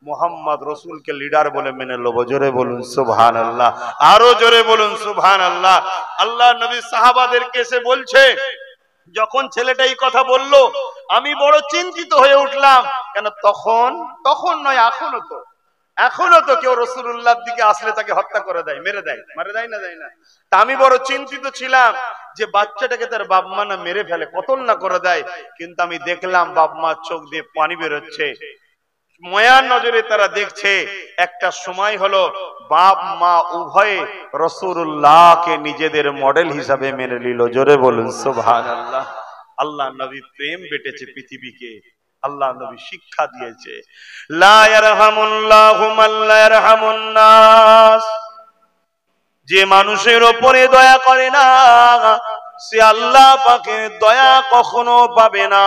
মুহাম্মদ রসুলকে লিডার বলে মেনে নেব। জোরে বলুন সুবহানাল্লাহ, আরো জোরে বলুন সুবহানাল্লাহ। আল্লাহ নবী সাহাবাদেরকে এসে বলছে, যখন ছেলেটা এই কথা বলল, আমি বড় চিন্তিত হয়ে উঠলাম। কেন? তখন নয়, এখনো তো এখনো তো কেউ রাসূলুল্লাহর দিকে আসলে তাকে হত্যা করে দেয়, মেরে দেয়, মারে দেয় না, দেয় না? তা আমি বড় চিন্তিত ছিলাম যে বাচ্চাটাকে তার বাপ মা না মেরে ফেলে, কতল না করে দেয়। কিন্তু আমি দেখলাম বাপ মার চোখ দিয়ে পানি বেরোচ্ছে, মায়ার নজরে তারা দেখছে। একটা সময় হলো বাপ মা উভয়ে রাসূলুল্লাহকে নিজেদের মডেল হিসাবে মেনে নিল। জোরে বলুন সুবহানাল্লাহ। আল্লাহ নবী প্রেম বেটেছে পৃথিবীকে, আল্লাহ নবী শিক্ষা দিয়েছে, লা ইয়ারহামুল্লাহু মান লা ইয়ারহামুন নাস। যে মানুষের উপরে দয়া করে না সে আল্লাহ পাকের দয়া কখনো পাবে না।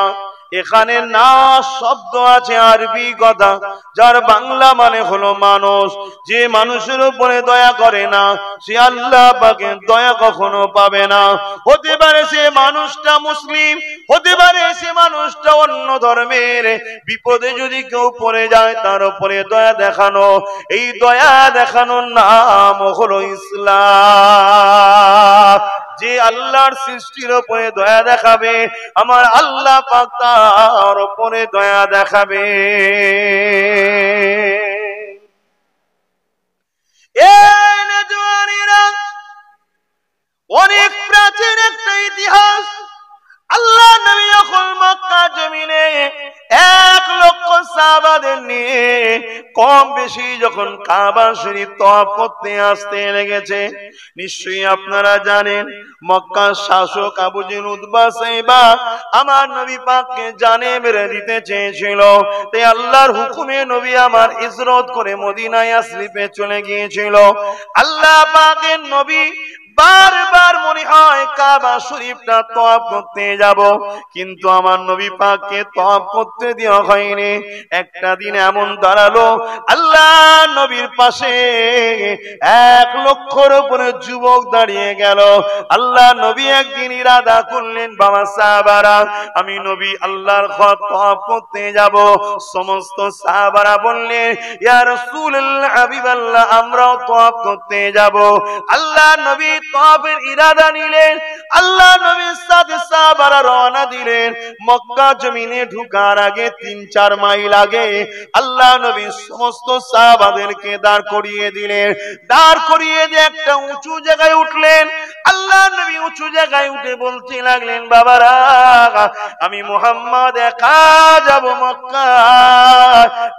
এখানে নাস শব্দ আছে আরবি কথা, যার বাংলা মানে হলো মানুষ। যে মানুষের উপরে দয়া করে না সে আল্লাহ পাকের দয়া কখনো পাবে না। হতে পারে সে মানুষটা মুসলিম, হতে পারে সে মানুষটা অন্য ধর্মের, বিপদে যদি কেউ পড়ে যায় তার উপরে দয়া দেখানো, এই দয়া দেখানোর নাম হলো ইসলাম। যে আল্লাহর সৃষ্টির উপরে দয়া দেখাবে আমার আল্লাহ পাক তার উপরে দয়া দেখাবে। অনেক প্রাচীন একটা ইতিহাস। আল্লাহ নবী যখন মক্কা জমিনে 1 লক্ষ সাহাবাদের নিয়ে কম বেশি যখন কাবা শরীফ তওয়াফ করতে আসতে লেগেছে, নিশ্চয়ই আপনারা জানেন মক্কার শাসক আবু জেহেল উতবা সাইবা আমার নবী পাককে জানে মেরে দিতে চেয়েছিল। তাই আল্লাহর হুকুমে নবী আমার হিজরত করে মদিনায় শরীফে চলে গিয়েছিল। আল্লাহ পাকের নবী বারবার মনে হয় কাবা শরীফটা তওয়াফ করতে যাব, কিন্তু আমার নবী পাককে তওয়াফ করতে দেওয়া হয়নি। একটা দিন এমন দাঁড়ালো আল্লাহ নবীর পাশে 1 লক্ষর উপরে যুবক দাঁড়িয়ে গেল। আল্লাহ নবী একদিন ইরাদা করলেন, বাবা সাহাবারা আমি নবী আল্লাহর ঘর তওয়াফ করতে যাব। সমস্ত সাহাবারা বললেন, ইয়া রাসূলুল্লাহ হাবিবাল্লাহ আমরাও তওয়াফ করতে যাব। আল্লাহ নবী তওয়াফের ইরাদা নিলেন, আল্লাহ নবীর সাথে সাহাবারা রওনা দিলেন। মক্কা জমিনে ঢোকার আগে 3-4 মাইল আগে আল্লাহ নবী সমস্ত সাহাবাদেরকে দাঁড় করিয়ে দিলেন। দাঁড় করিয়ে দিয়ে একটা উঁচু জায়গায় উঠলেন। আল্লাহ নবী উঁচু জায়গায় উঠে বলতে লাগলেন, বাবারা আমি মুহাম্মদ একা যাব মক্কা,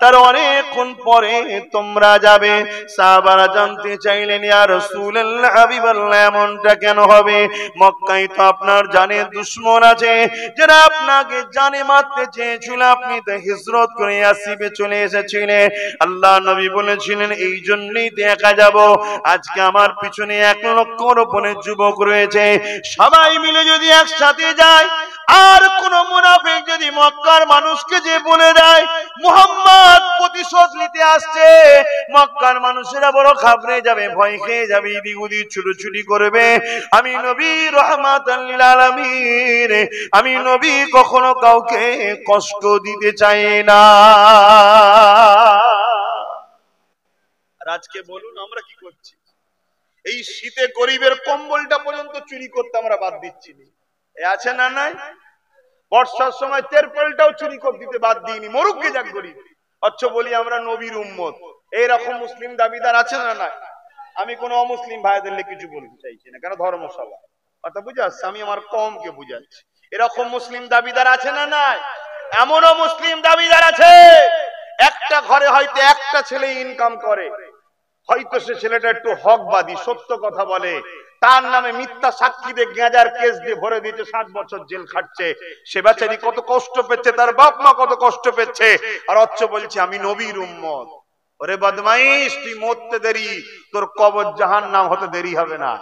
তার অনেকক্ষণ পরে তোমরা যাবে। সাহাবারা জানতে চাইলেন, ইয়া রাসূলুল্লাহ হাবিবাল্লাহ এমনটা কেন হবে? মক্কায় তো আপনার জানের দুশমন আছে, যারা আপনাকে জানে মারতে চেয়েছিল, আপনি তো হিজরত করে ইয়াসরিবে চলে এসেছিলেন। আল্লাহ নবী বলেছিলেন এই জন্যই তো একা যাব। আজকে আমার পিছনে 1 লক্ষর উপরে যুবক রয়েছে, সবাই মিলে যদি একসাথে যায় আর কোন মুনাফিক যদি মক্কার মানুষকে যে বলে দেয় মুহাম্মদ প্রতিশোধ নিতে আসছে, মক্কার মানুষেরা বড় ঘাবড়ে যাবে, ভয় খেয়ে যাবে, এদিক ওদিক ছুটোছুটি করবে। আমি নবী রাহমাতাল লিল আলামিন, আমি নবী কখনো কাউকে কষ্ট দিতে চাই না। আর আজকে বলুন আমরা কি করছি? এই শীতে গরিবের কম্বলটা পর্যন্ত চুরি করতে আমরা বাদ দিচ্ছি না, আছে না নাই? বর্ষার সময় তেরপলটাও চুরি করে দিতে বাদ দিইনি, মরুক গে যাক গরিব। অথচ বলি আমরা নবীর উম্মত। এইরকম মুসলিম দাবিদার আছে না নাই? আমি কোন অমুসলিম ভাইদের কিছু বলতে চাইছি না, কেন ধর্মসভা কথা বুঝে আসছে, আমি আমার কমকে বুঝাচ্ছি। এরকম মুসলিম দাবিদার আছে না নাই? এমনও মুসলিম দাবিদার আছে একটা ঘরে হয়তো একটা ছেলে ইনকাম করে, হয়তো সে ছেলেটা একটু হকবাদী, সত্য কথা বলে, তার নামে মিথ্যা সাক্ষী দিয়ে গাঁজার কেস দিয়ে ভরে দিয়েছে, 7 বছর জেল খাটছে। সে বেচারি কত কষ্ট পেচ্ছে, তার বাপ মা কত কষ্ট পেচ্ছে, আর অথচ বলছে আমি নবীর উম্মত। ওরে বদমাইশ, তুই মরতে দেরি, তোর কবর জাহান্নাম হতে দেরি হবে না।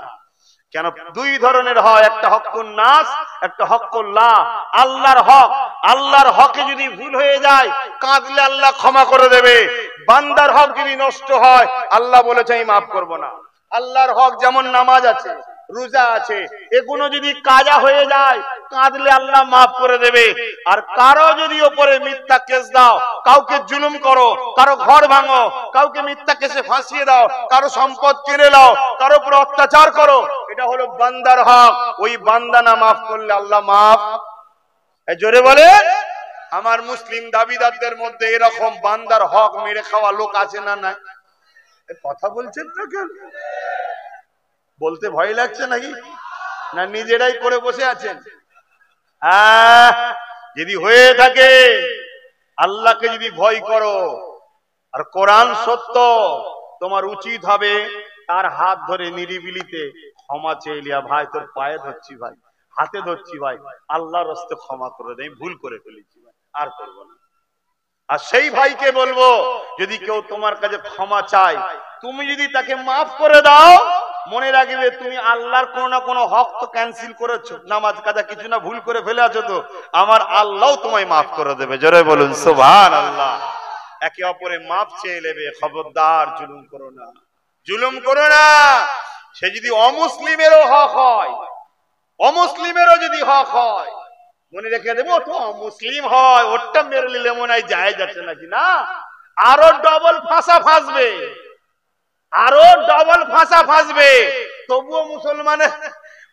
কেন? 2 ধরনের হয়, একটা হকুন নাস, একটা হকুল্লাহ। আল্লাহর হক, আল্লাহর হকে যদি ভুল হয়ে যায় কাঁদলে আল্লাহ ক্ষমা করে দেবে। বান্দার হক যদি নষ্ট হয় আল্লাহ বলেছে আমি মাফ করব না। আল্লাহর হক যেমন নামাজ আছে, রোজা আছে, এগুলো যদি কাজা হয়ে যায় কাঁদলে আল্লাহ মাফ করে দেবে। আর কারো যদি ওপরে মিথ্যা কেস দাও, কাউকে জুলুম করো, কারো ঘর ভাঙো, কাউকে মিথ্যা কেসে ফাঁসিয়ে দাও, কারো সম্পদ কেড়ে নাও, কারো উপর অত্যাচার করো, এটা হলো বান্দার হক। ওই বান্দা না মাফ করলে আল্লাহ মাফ, জোরে বলে আমার মুসলিম দাবিদারদের মধ্যে এরকম বান্দার হক মেরে খাওয়া লোক আছে না নাই? কথা বলছেন না কেন? বলতে ভয় লাগছে নাকি, না নিজেরাই করে বসে আছেন? যদি হয়ে থাকে, আল্লাহকে যদি ভয় করো আর কোরআন সত্য, তোমার উচিত হবে তার হাত ধরে নিরিবিলিতে ক্ষমা চেয়ে লিয়া, ভাই তোর পায়ে ধরছি ভাই, হাতে ধরছি ভাই, আল্লাহর রাস্তে ক্ষমা করে দেয়, ভুল করে ফেলেছি ভাই, আর করবো না। আর সেই ভাইকে বলবো, যদি কেউ তোমার কাছে ক্ষমা চায়, তুমি যদি তাকে মাফ করে দাও, মনে রাখবে তুমি আল্লাহর কোনো না কোনো হক তো ক্যান্সেল করেছো, নামাজ কাজা কিছু না ভুল করে ফেলে আছো, তো আমার আল্লাহ তোমায় মাফ করে দেবে। জোরে বলুন সুবহানাল্লাহ। একে অপরে মাফ চেয়ে নেবে। খবরদার জুলুম করো না, জুলুম করো না। সে যদি অমুসলিমেরও হক হয়, অমুসলিমেরও যদি হক হয়, মনে রেখে দেবো তো মুসলিম হয়, ওরটা মেরে নিলে মনে হয় যায় যাচ্ছে নাকি, না, আরো ডবল ফাঁসা ফাঁসবে, আরো ডবল ফাঁসা ফাঁসবে। তবুও মুসলমানের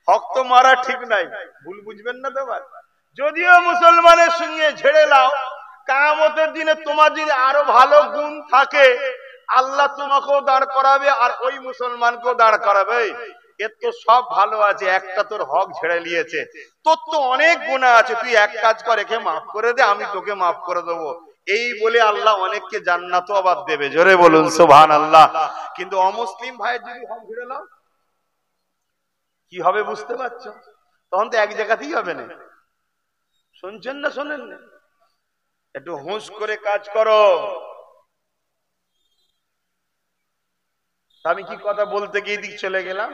হক তো মারা ঠিক নাই, ভুল বুঝবেন না তো ভাই। যদিও মুসলমানের সঙ্গে ঝেড়ে লাও, কিয়ামতের দিনে তোমার যদি আরো ভালো গুণ থাকে, আল্লাহ তোমাকেও দাঁড় করাবে আর ওই মুসলমানকেও দাঁড় করাবে। এর তো সব ভালো আছে, একটা তোর হক ঝেড়ে নিয়েছে, তোর তো অনেক গুনাহ আছে, তুই এক কাজ কর, একে মাফ করে দে, আমি তোকে মাফ করে দেবো। এই বলে আল্লাহ অনেককে জান্নাতও আবার দেবে। জোরে বলুন সুবহানাল্লাহ। কিন্তু অমুসলিম ভাইয়ের যদি হক ঝেড়ে নাও, কি হবে বুঝতে পারছো? তখন তো এক জায়গাতেই হবে না। শুনছেন না শোনেন না? একটু হুঁশ করে কাজ করো। আমি কি কথা বলতে গিয়ে দিক চলে গেলাম,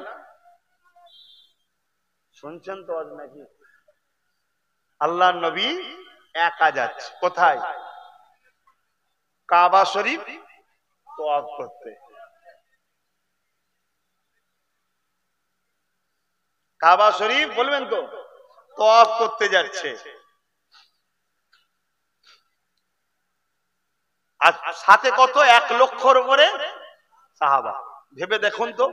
শুনছেন তো আজ নাকি? আল্লাহর নবী একা যাচ্ছে কোথায়? কাবা শরীফ তওয়াফ করতে। কাবা শরীফ বলবেন তো, তওয়াফ করতে যাচ্ছে। আর সাথে কত? 1 লক্ষর উপরে সাহাবা। ভেবে দেখুন তো।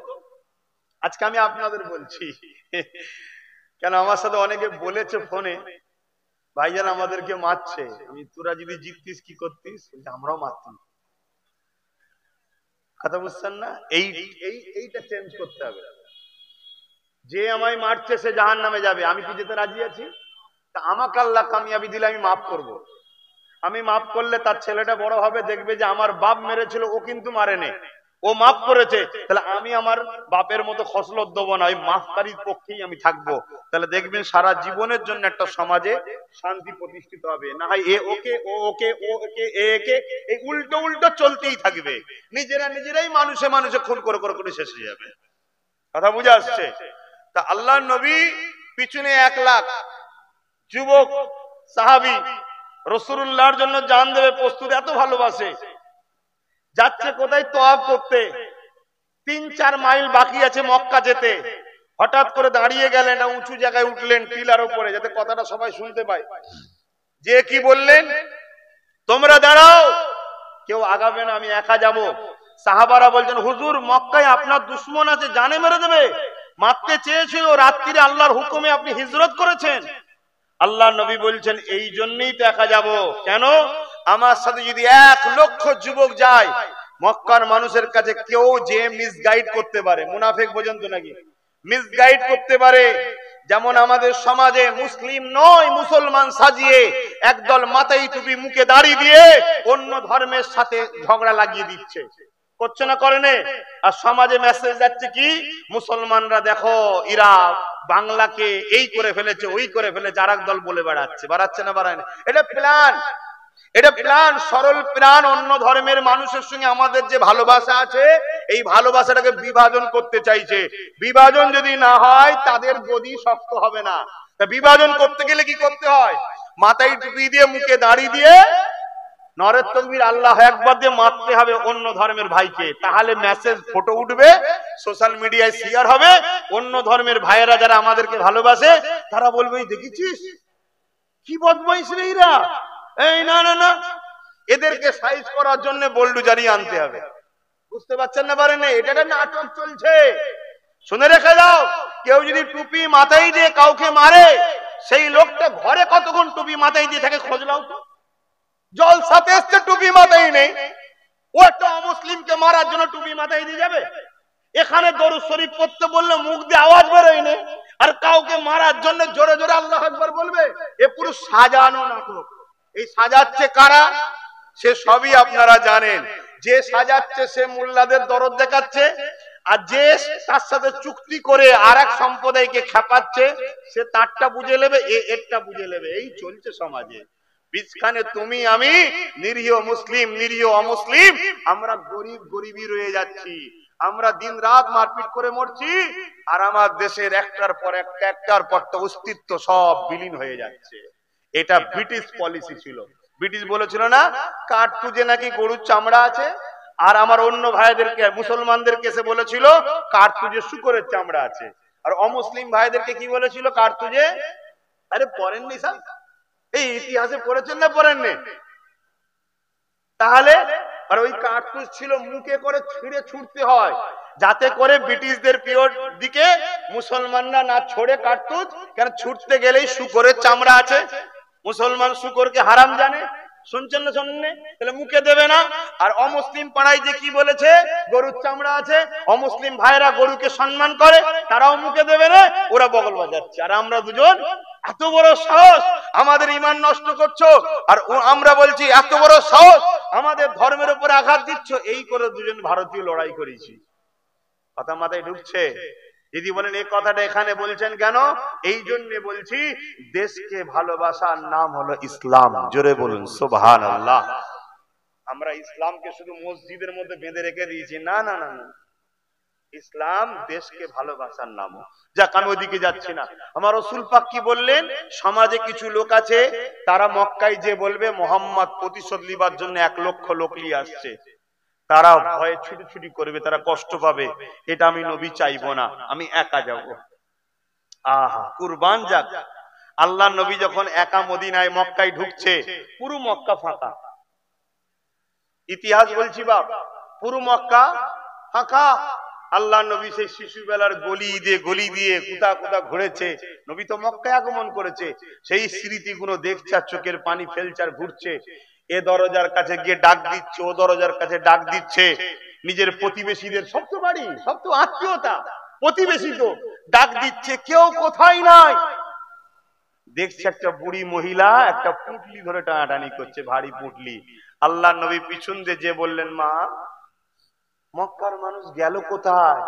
আজকে আমি আপনাদের বলছি, কেন আমার সাথে অনেকে বলেছে ফোনে, ভাইজান আমাদেরকে মারছে, আমি তোরা যদি জিততিস কি করতিস? আমরাও মারতাম। কথা বুঝছেন না? এইটা চেঞ্জ করতে হবে। যে আমায় মারছে সে জাহান্নামে যাবে, আমি কি যেতে রাজি আছি? তা আমাকে আল্লাহ কামিয়াবি দিলে আমি মাফ করব। আমি মাফ করলে তার ছেলেটা বড় হবে, দেখবে যে আমার বাপ মেরেছিল, ও কিন্তু মারেনি, ও মাফ করেছে, তাহলে আমি আমার বাপের মতো খসলত দেবো না, ওই মাফকারীর পক্ষেই আমি থাকবো। তাহলে দেখবেন সারা জীবনের জন্য একটা সমাজে শান্তি প্রতিষ্ঠিত হবে। না হয় এ ওকে, ও ওকে, ও ওকে, এ একে, এই উল্টো উল্টো চলতেই থাকবে। নিজেরাই মানুষে মানুষে খুন করে করে করে শেষ হয়ে যাবে। কথা বুঝে আসছে? তা আল্লাহর নবী পিছনে 1 লাখ যুবক সাহাবী রাসূলুল্লাহর জন্য জান দেবে প্রস্তুত, এত ভালোবাসে। যাচ্ছে কোথায়? তওয়াফ করতে। 3-4 মাইল বাকি আছে মক্কা যেতে। হঠাৎ করে দাঁড়িয়ে গেলেন, উঁচু জায়গায় উঠলেন টিলার উপরে, যাতে কথাটা সবাই শুনতে পায়। যে কি বললেন? তোমরা দাঁড়াও, কেউ আগাবে না, আমি একা যাব। সাহাবারা বলছেন, হুজুর মক্কায় আপনার দুশমন আছে, জানে মেরে দেবে, মারতে চেয়েছিল, রাত্রিরে আল্লাহর হুকুমে আপনি হিজরত করেছেন। আল্লাহ নবী বলছেন, এই জন্যই তো একা যাব। কেন? আমার সাথে যদি 1 লক্ষ যুবক যায়, মক্কার মানুষের কাছে কেউ যে মিসগাইড করতে পারে, মুনাফিক পর্যন্ত নাকি মিসগাইড করতে পারে। যেমন আমাদের সমাজে মুসলিম নয় মুসলমান সাজিয়ে একদল মাথায় টুপি মুখে দাড়ি দিয়ে অন্য ধর্মের সাথে ঝগড়া লাগিয়ে দিচ্ছে, করছে না করে না? আর সমাজে মেসেজ যাচ্ছে কি, মুসলমানরা দেখো এরা বাংলাকে এই করে ফেলেছে, ওই করে ফেলেছে, আর এক দল বলে বাড়াচ্ছে না বাড়ায় না? এটা প্ল্যান, এটা প্ল্যান, সরল প্ল্যান। অন্য ধর্মের মানুষের সঙ্গে আমাদের যে ভালোবাসা আছে, এই ভালোবাসাটাকে বিভাজন করতে চাইছে। বিভাজন যদি না হয়, তাদের গদি শক্ত হবে না। তা বিভাজন করতে গেলে কি করতে হয়? মাথায় টুপি দিয়ে মুখে দাড়ি দিয়ে নরের তকবীর আল্লাহ একবার দিয়ে মারতে হবে অন্য ধর্মের ভাইকে, তাহলে মেসেজ ফটো উঠবে, সোশ্যাল মিডিয়ায় শেয়ার হবে। অন্য ধর্মের ভাইয়েরা যারা আমাদেরকে ভালোবাসে, তারা বলবে, দেখেছিস কি বদমাইশ রে এরা। এই না না না, এদেরকে সাইজ করার জন্য বোল্ডুজারি আনতে হবে। বুঝতে পারছেন না পারেন? এটা একটা নাটক চলছে, শুনে রেখে দাও। কেউ যদি টুপি মাথায় দিয়ে কাউকে মারে, সেই লোকটা ঘরে কতক্ষণ টুপি মাথায় দিয়ে থাকে খোঁজ নাও তো। জলসাতে এসছে, টুপি মাথায় নেই। ও একটা অমুসলিমকে মারার জন্য টুপি মাথায় দিয়ে যাবে? এখানে দরুদ শরীফ পড়তে বললে মুখ দিয়ে আওয়াজ বেরোয় না, আর কাউকে মারার জন্য জোরে জোরে আল্লাহু আকবার বলবে? এ পুরো সাজানো নাটক। এই সাজাচ্ছে কারা? সে সবই আপনারা জানেন। যে সাজাচ্ছে সে মোল্লাদের দরদ দেখাচ্ছে, আর যে তার সাথে চুক্তি করে আর এক সম্প্রদায়কে খেপাচ্ছে সে তারটা বুঝে নেবে, এরটা বুঝে নেবে। এই চলছে সমাজে। বিছখানে তুমি আমি, নিরীহ মুসলিম নিরীহ অমুসলিম, আমরা গরিবই রয়ে যাচ্ছি। আমরা দিন রাত মারপিট করে মরছি, আর আমার দেশের একটার পর একটা অস্তিত্ব সব বিলীন হয়ে যাচ্ছে। এটা ব্রিটিশ পলিসি ছিল। ব্রিটিশ বলেছিল না, কাঠতুজে নাকি গরুর চামড়া আছে, আর আমার অন্য ভাইদেরকে মুসলমানদেরকে এসে বলেছিল কাঠতুজে শুকরের চামড়া আছে। আর অমুসলিম ভাইদেরকে কি বলেছিল? কাঠতুজে। আরে পড়েননি স্যার? এই ইতিহাসে পড়েছেন না পড়েননি? তাহলে আর ওই কাঠতুজ ছিল মুখে করে ছিঁড়ে ছুটতে হয়, যাতে করে ব্রিটিশদের পিওর দিকে মুসলমানরা না ছোড়ে কাঠতুজ। কারণ ছুটতে গেলেই শুকরের চামড়া আছে, মুসলমান শুকরকে হারাম জানে। শুনছেন না শোনেননি? তাহলে মুখে দেবে না। আর অমুসলিম পাড়ায় যে কি বলেছে? গরুর চামড়া আছে। অমুসলিম ভাইরা গরুকে সম্মান করে, তারাও মুখে দেবে না, ওরা বগল বাজাচ্ছে। আর আমরা দুজন এত বড় সাহস, আমাদের ঈমান নষ্ট করছো, আর আমরা বলছি এত বড় সাহস, আমাদের ধর্মের উপরে আঘাত দিচ্ছ। এই করে দুজন ভারতীয় লড়াই করেছি। কথা মাথায় ঢুকছে? যদি বলেন এই কথাটা এখানে বলছেন কেন? এই জন্য বলছি, দেশকে ভালোবাসার নাম হলো ইসলাম। জোরে বলুন সুবহানাল্লাহ। আমরা ইসলামকে শুধু মসজিদের মধ্যে বেঁধে রেখে দিয়েছি, না না না না। ইসলাম দেশকে ভালোবাসার নাম। যাক, আমি ওদিকে যাচ্ছি না। আমার রাসূল পাক কি বললেন? সমাজে কিছু লোক আছে, তারা মক্কায় যে বলবে মোহাম্মদ প্রতিশোধ নিবার জন্য 1 লক্ষ লোক নিয়ে আসছে, তারা ভয়ে ছুটি করবে, তারা কষ্ট পাবে। এটা আমি নবী চাইবো না, আমি একা যাব। আহা, কুরবান যাক। আল্লাহ নবী যখন একা মদিনায় মক্কায় ঢুকছে, পুরো মক্কা ফাঁকা। ইতিহাস বলছি বাপ, পুরো মক্কা ফাঁকা। আল্লাহ নবী সেই শিশুবেলার গলি দিয়ে কোথা ঘুরেছে। নবী তো মক্কায় আগমন করেছে, সেই স্মৃতিগুলো দেখছে, চোখের পানি ফেলছে আর ঘুরছে। এ দরজার কাছে গিয়ে ডাক দিচ্ছে, ও দরজার কাছে ডাক দিচ্ছে। নিজের প্রতিবেশীদের, সব তো বাড়ি, সব তো আত্মীয়তা, প্রতিবেশী তো ডাক দিচ্ছে, কেউ কোথায় নাই। দেখছে একটা বুড়ি মহিলা একটা পুটলি ধরে টানাটানি করছে, ভারী পুটলি। আল্লাহ নবী পিছন দিয়ে যে বললেন, মা, মক্কার মানুষ গেল কোথায়?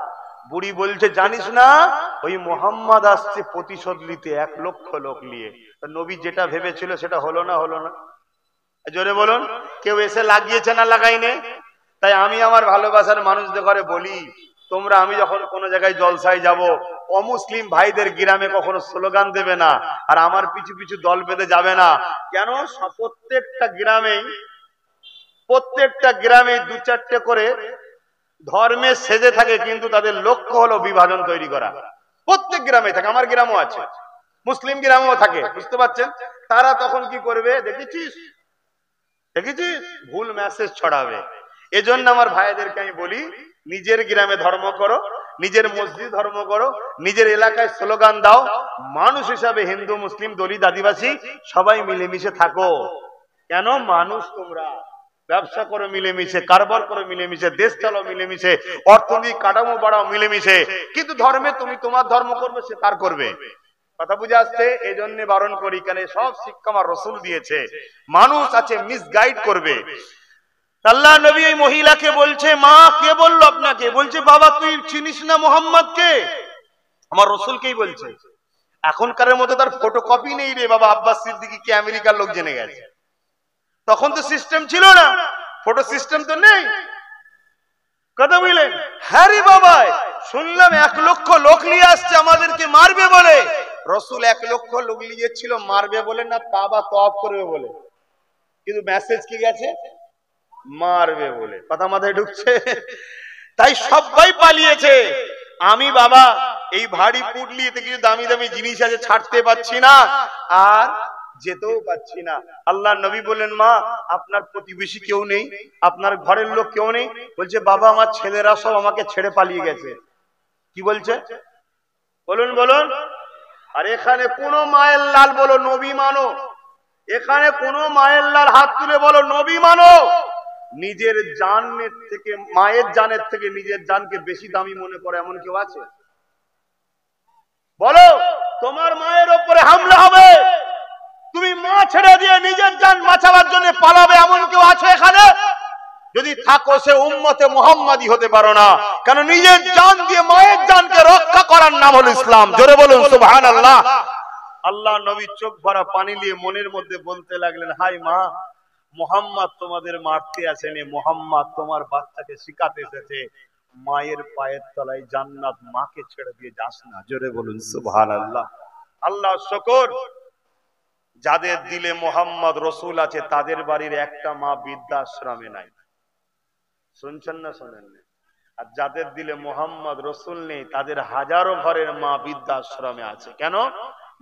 বুড়ি বলছে, জানিস না, ওই মোহাম্মদ আসছে প্রতিশোধ নিতে 1 লক্ষ লোক নিয়ে। নবী যেটা ভেবেছিল সেটা হলো না? হলো না? জোরে বলুন। কেউ এসে লাগিয়েছে না লাগাইনে? তাই আমি আমার ভালোবাসার মানুষদের ঘরে বলি, তোমরা, আমি যখন কোনো জায়গায় জলসায় যাব, অমুসলিম ভাইদের গ্রামে কখনো স্লোগান দেবে না, আর আমার পিছু পিছু দল বেঁধে যাবে না। কেন? প্রত্যেকটা গ্রামে 2-4টে করে ধর্মে সেজে থাকে, কিন্তু তাদের লক্ষ্য হলো বিভাজন তৈরি করা। প্রত্যেক গ্রামে থাকে, আমার গ্রামও আছে, মুসলিম গ্রামেও থাকে, বুঝতে পারছেন? তারা তখন কি করবে? দেখেছিস ভুল মেসেজ ছড়াবে। এজন্য আমার ভাইদেরকে আমি বলি, নিজের গ্রামে ধর্ম করো, নিজের মসজিদ ধর্ম করো, নিজের এলাকায় স্লোগান দাও। মানুষ হিসাবে হিন্দু মুসলিম দলিত আদিবাসী সবাই মিলেমিশে থাকো। কেন? মানুষ তোমরা। ব্যবসা করো মিলেমিশে, কারবার করো মিলেমিশে, দেশ চালাও মিলেমিশে, অর্থনৈতিক কাঠামো বাড়াও মিলেমিশে। কিন্তু ধর্মে তুমি তোমার ধর্ম করবে, সে তার করবে। কথা বুঝে আসছে? এই জন্য বারণ করি, কেন সব শিক্ষা আমার রাসূল দিয়েছে। মানুষ আছে মিসগাইড করবে। আল্লাহ নবী এই মহিলাকে বলছে, মা, কে বললো আপনাকে? বলছে, বাবা, তুই চিনিস না মোহাম্মদকে? আমার রাসূলকেই বলছে। এখনকার মতো তার ফটোকপি নেই রে বাবা, আব্বাস সিদ্দিকীকে আমেরিকার লোক জেনে গেছে। তখন তো সিস্টেম ছিল না, ফটো সিস্টেম তো নেই। কথা বুঝলেন? হ্যাঁ রে বাবা, শুনলাম 1 লক্ষ লোক নিয়ে আসছে আমাদেরকে মারবে বলে। রাসূল 1 লক্ষ লোক নিয়েছিল মারবে বলে না, কাবা তওয়াফ করবে বলে। কিন্তু মেসেজ কি গেছে? মারবে বলে। কথা মাথায় ঢুকছে? তাই সবাই পালিয়েছে। আমি বাবা এই ভারী পুটলিতে কিছু দামি দামি জিনিস আছে, ছাড়তে পারছি না, আর যেতেও পাচ্ছি না। আল্লাহ নবী বললেন, মা, আপনার প্রতিবেশী কেউ নেই? আপনার ঘরের লোক কেউ নেই? বলছে, বাবা, আমার ছেলেরা সব আমাকে ছেড়ে পালিয়ে গেছে। কি বলছে? বলুন। আর এখানে কোন মায়ের লাল বলো, নবী মানো, এখানে কোন মায়ের লাল হাত তুলে বলো নবী মানো। নিজের জানের থেকে, মায়ের জানের থেকে নিজের জানকে বেশি দামি মনে করে এমন কেউ আছে? বলো। তোমার মায়ের উপরে হামলা হবে, তুমি মা ছেড়ে দিয়ে নিজের জান বাঁচাবার জন্য পালাবে, এমন কেউ আছে এখানে? যদি থাকো সে উম্মতে মুহাম্মাদি হতে পারো না। কেন? নিজের জান দিয়ে মায়ের জানকে রক্ষা করার নাম হলো ইসলাম। জোরে বলুন সুবহানাল্লাহ। আল্লাহ নবী চোখ ভরা পানি নিয়ে মনের মধ্যে বলতে লাগলেন, হাই মা, মুহাম্মদ তোমাদের মারতে আসেনি, মুহাম্মদ তোমার বাচ্চাকে শিখাতে এসেছে মায়ের পায়ের তলায় জান্নাত, মাকে ছেড়ে দিয়ে যাস না। জোরে বলুন সুবহানাল্লাহ। আল্লাহ শুকর, যাদের দিলে মুহাম্মদ রসুল আছে তাদের বাড়ির একটা মা বৃদ্ধাশ্রমে নাই। শুনছেন না শোনেন না? আর যাদের দিলে মুহাম্মদ রসুল নেই তাদের হাজারো ঘরের মা বৃদ্ধাশ্রমে আছে। কেন?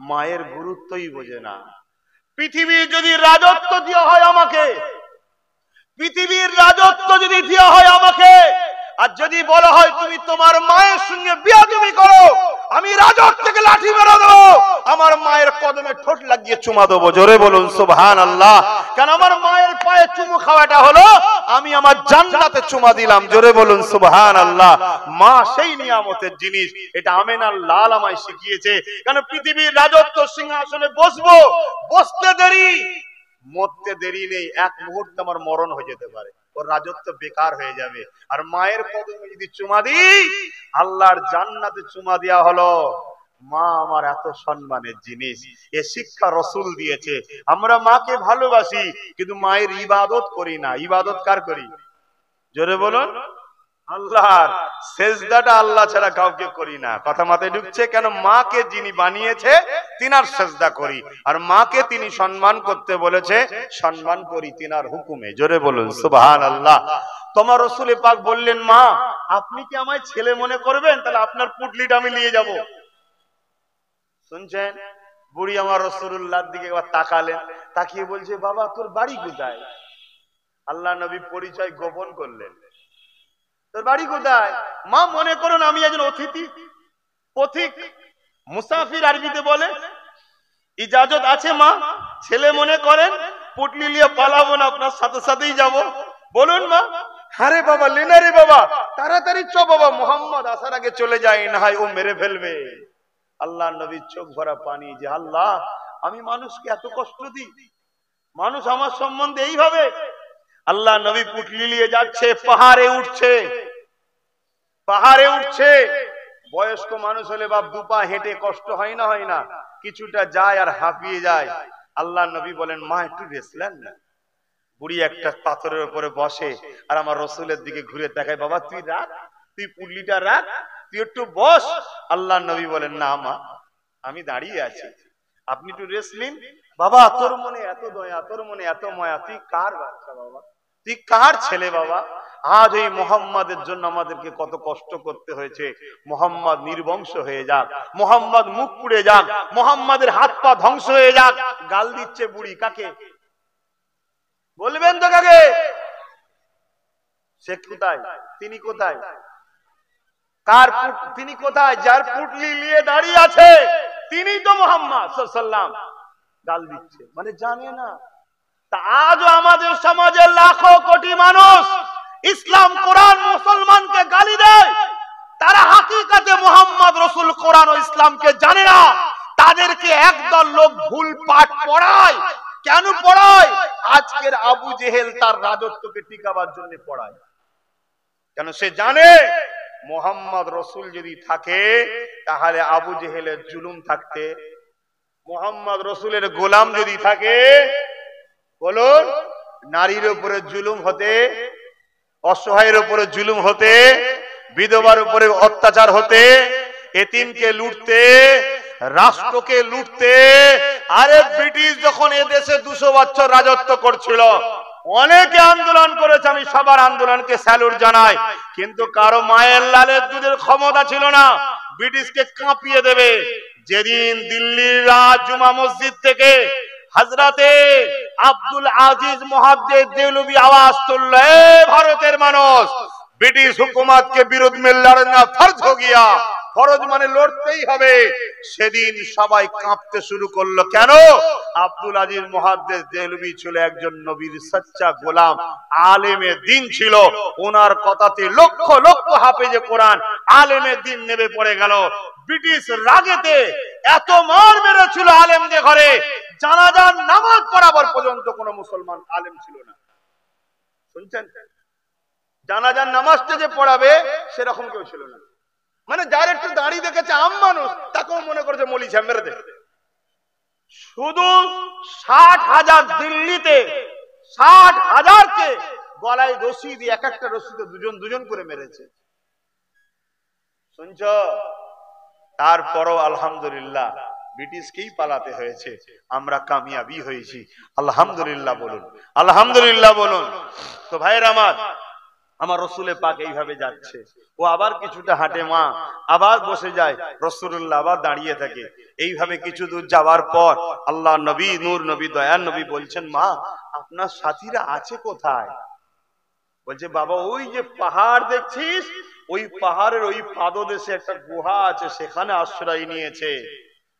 মায়ের গুরুত্বই বোঝে না। পৃথিবীর যদি রাজত্ব দেওয়া হয় আমাকে, পৃথিবীর রাজত্ব যদি দেওয়া হয় আমাকে, আর যদি বলা হয় তুমি তোমার মায়ের সঙ্গে বেয়াদবি করো, আমি রাজত্ব থেকে লাঠি মেরে দেবো, আমার মায়ের কদমে ঠোঁট লাগিয়ে চুমা দেবো। জোরে বলুন সুবহানাল্লাহ। কেন? আমার মায়ের পায়ে চুমু খাওয়াটা হলো আমি আমার জান্নাতে চুমা দিলাম। জোরে বলুন সুবহানাল্লাহ। মা সেই নিয়ামতের জিনিস, এটা আমেনার লাল আমায় শিখিয়েছে। কেন? পৃথিবীর রাজত্ব সিংহাসনে বসবো, বসতে দেরি, মরতে দেরি নেই, এক মুহূর্তে আমার মরণ হয়ে যেতে পারে, ওর রাজত্ব বেকার হয়ে যাবে। আর মায়ের কদমে যদি চুমা দিই, আল্লাহর জান্নাতে চুমা দেওয়া হলো। মা আমার এত সম্মানের জিনিস, এ শিক্ষা রসুল দিয়েছে। আমরা মাকে ভালোবাসি কিন্তু মায়ের ইবাদত করি না। ইবাদত কার করি? জোরে বলুন। আল্লাহর। সেজদাটা আল্লাহ ছাড়া কাউকে করি না। কথা মাথায় ঢুকছে? কেন? মাকে যিনি বানিয়েছে তিনার সেজদা করি, আর মাকে তিনি সম্মান করতে বলেছে, সম্মান করি তিনার হুকুমে। জোরে বলুন সুবহানাল্লাহ। তোমার রাসূল পাক বললেন, মা আপনি কি আমায় ছেলে মনে করবেন? তাহলে আপনার পুটলিটা আমি নিয়ে যাব। শুনছেন? বুড়ি আমার রাসূলুল্লাহর দিকে একবার তাকালেন, তাকিয়ে বলছে, বাবা তোর বাড়ি কোথায়? আল্লাহ নবী পরিচয় গোপন করলেন। তোর বাড়ি কোথায়? মা মনে করুন আমি একজন অতিথি, পথিক, মুসাফির আরবিতে বলে। ইজাজত আছে মা? ছেলে মনে করেন? পুটলি নিয়ে পালাবো না, আপনার সাথে সাথেই যাব। বলুন মা। আরে বাবা লেনা রে বাবা, তাড়াতাড়ি চ বাবা, মুহাম্মদ আসার আগে চলে যায়, না হয় ও মেরে ফেলবে। আল্লাহ নবীর চোখ ভরা পানি, যে আল্লাহ আমি মানুষকে এত কষ্ট দিই, মানুষ আমার সম্বন্ধে এইভাবে। আল্লাহ নবী পুটলি নিয়ে যাচ্ছে, পাহাড়ে উঠছে, পাহাড়ে উঠছে। বয়স্ক মানুষ হলে বাপ দুপা হেঁটে কষ্ট হয় না? হয় না? কিছুটা যায় আর হাঁপিয়ে যায়। আল্লাহ নবী বলেন, মা একটু রেস্ট নেন না। বুড়ি একটা পাথরের উপরে বসে আর আমার রসুলের দিকে ঘুরে তাকায়, বাবা তুই রাখ, তুই পুটলিটা রাখ, তুই একটু বস। আল্লাহ নবী বলেন, না মা আমি দাঁড়িয়ে আছি, আপনি একটু রেস্ট নিন। বাবা তোর মনে এত দয়া, তোর মনে এত মায়া, তুই কার বাচ্চা বাবা? তুই কার ছেলে বাবা? আজ এই মুহাম্মাদের জন্য আমাদেরকে কত কষ্ট করতে হয়েছে। মুহাম্মদ নির্বংশ হয়ে যাক, মুহাম্মদ মুখ পুড়ে যাক, মুহাম্মাদের হাত পা ধ্বংস হয়ে যাক। গাল দিচ্ছে বুড়ি, কাকে বলবেন তো? কাকে? সে কোথায়? তিনি কোথায়? কার? তিনি কোথায়? যার পুটলি নিয়ে দাঁড়িয়ে আছে তিনি তো মুহাম্মদ সাল্লাল্লাহু আলাইহি ওয়াসাল্লাম। গাল দিচ্ছে মানে জানে না। তা আজও আমাদের সমাজে লাখো কোটি মানুষ ইসলাম কোরআন মুসলমানকে গালি দেয়, তারা হাকিকাতে মুহাম্মদ রাসূল কোরআন ও ইসলামকে জানে না। তাদেরকে একদল লোক ভুল পাঠ পড়ায়। কেন পড়ায়? আজকের আবু জেহেল তার রাজত্বকে টিকাবার জন্য পড়ায়। কেন? সে জানে মুহাম্মদ রাসূল যদি থাকে তাহলে আবু জেহেলের জুলুম থাকতে, মুহাম্মদ রাসূলের গোলাম যদি থাকে, বলুন, নারীর উপরে জুলুম হতে, অসহায়ের উপরে জুলুম হতে, বিধবার উপরে অত্যাচার হতে, এতিমকে লুটতে, রাষ্ট্রকে লুটতে। আরে ব্রিটিশ যখন এদেশে 200 বছর রাজত্ব করছিল, অনেকে আন্দোলন করেছে, আমি সবার আন্দোলনকে স্যালুট জানাই, কিন্তু কারো মায়ের লালের দুধের ক্ষমতা ছিল না ব্রিটিশকে কাঁপিয়ে দেবে। যেদিন দিল্লির রাজ জুমা মসজিদ থেকে হযরতে আব্দুল আজিজ মুহাদ্দিস দেওলভী आवाज তুলল, ভারতের মানুষ, ब्रिटिश हुकूमत के विरुद्ध में लड़ना फर्ज हो गया। ফরজ মানে লড়তেই হবে। সেদিন সবাই কাঁপতে শুরু করলো। কেন? আব্দুল আজিজ মুহাদ্দিস দেহলভী ছিল একজন নবীর সচ্চা গোলাম, আলেমে দিন ছিল। ওনার কথাতে লক্ষ লক্ষ হাফেজে কোরআন, আলেমে দিন নেমে পড়ে গেল। ব্রিটিশ রাগেতে এত মার মেরেছিল আলেমদের ঘরে, জানাজার নামাজ পড়াবার পর্যন্ত কোন মুসলমান আলেম ছিল না। শুনছেন? জানাজার নামাজটা যে পড়াবে সেরকম কেউ ছিল না। মানে যার একটু দাঁড়িয়ে দেখেছে আম মানুষ, তাকেও মনে করেছে মলি সাহেব মেরে দে। শুধু 60,000 দিল্লিতে 60,000-কে গলায় রশি দিয়ে এক একটা রশিতে দুজন দুজন করে মেরেছে। শুনছ? তারপরও আলহামদুলিল্লাহ ব্রিটিশকেই পালাতে হয়েছে, আমরা কামিয়াবি হয়েছি। আলহামদুলিল্লাহ বলুন, আলহামদুলিল্লাহ বলুন। তো ভাইয়ের আমার রসুলে পাক এইভাবে যাচ্ছে, ও আবার কিছুটা হাঁটে, মা আবার বসে যায়, রাসূলুল্লাহ আবার দাঁড়িয়ে থাকে। এইভাবে কিছু দূর যাওয়ার পর আল্লাহ নবী, নূর নবী, দয়ার নবী বলছেন, মা আপনার সাথীরা আছে কোথায়? বলছে, বাবা ওই যে পাহাড় দেখছিস, ওই পাহাড়ের ওই পাদদেশে একটা গুহা আছে, সেখানে আশ্রয় নিয়েছে।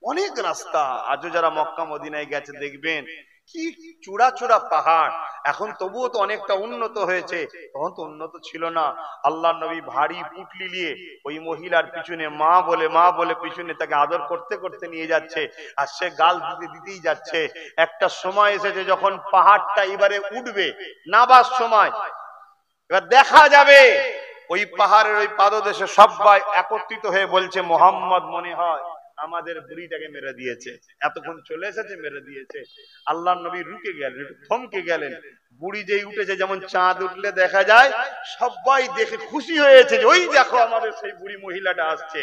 অনেক রাস্তা, আজও যারা মক্কা মদিনায় গেছে দেখবেন কি চূড়া চূড়া পাহাড়। এখন তবুও তো অনেকটা উন্নত হয়েছে, তখন তো উন্নত ছিল না। আল্লাহ নবী ভারী পুটলি নিয়ে ওই মহিলার পিছনে মা বলে পিছনে তাকে আদর করতে করতে নিয়ে যাচ্ছে, আর সে গাল দিতে দিতেই যাচ্ছে। একটা সময় এসেছে যখন পাহাড়টা এবারে উঠবে, নাবার সময়, এবার দেখা যাবে ওই পাহাড়ের ওই পাদদেশে সবাই একত্রিত হয়ে বলছে, মোহাম্মদ মনে হয় আমাদের বুড়িটাকে মেরে দিয়েছে, এতক্ষণ চলে এসেছে মেরে দিয়েছে। আল্লাহ নবী রুকে গেলেন, থমকে গেলেন। বুড়ি যেই উঠেছে, যেমন চাঁদ উঠলে দেখা যায়, সবাই দেখে খুশি হয়েছে যে ওই দেখো আমাদের সেই বুড়ি মহিলাটা আসছে।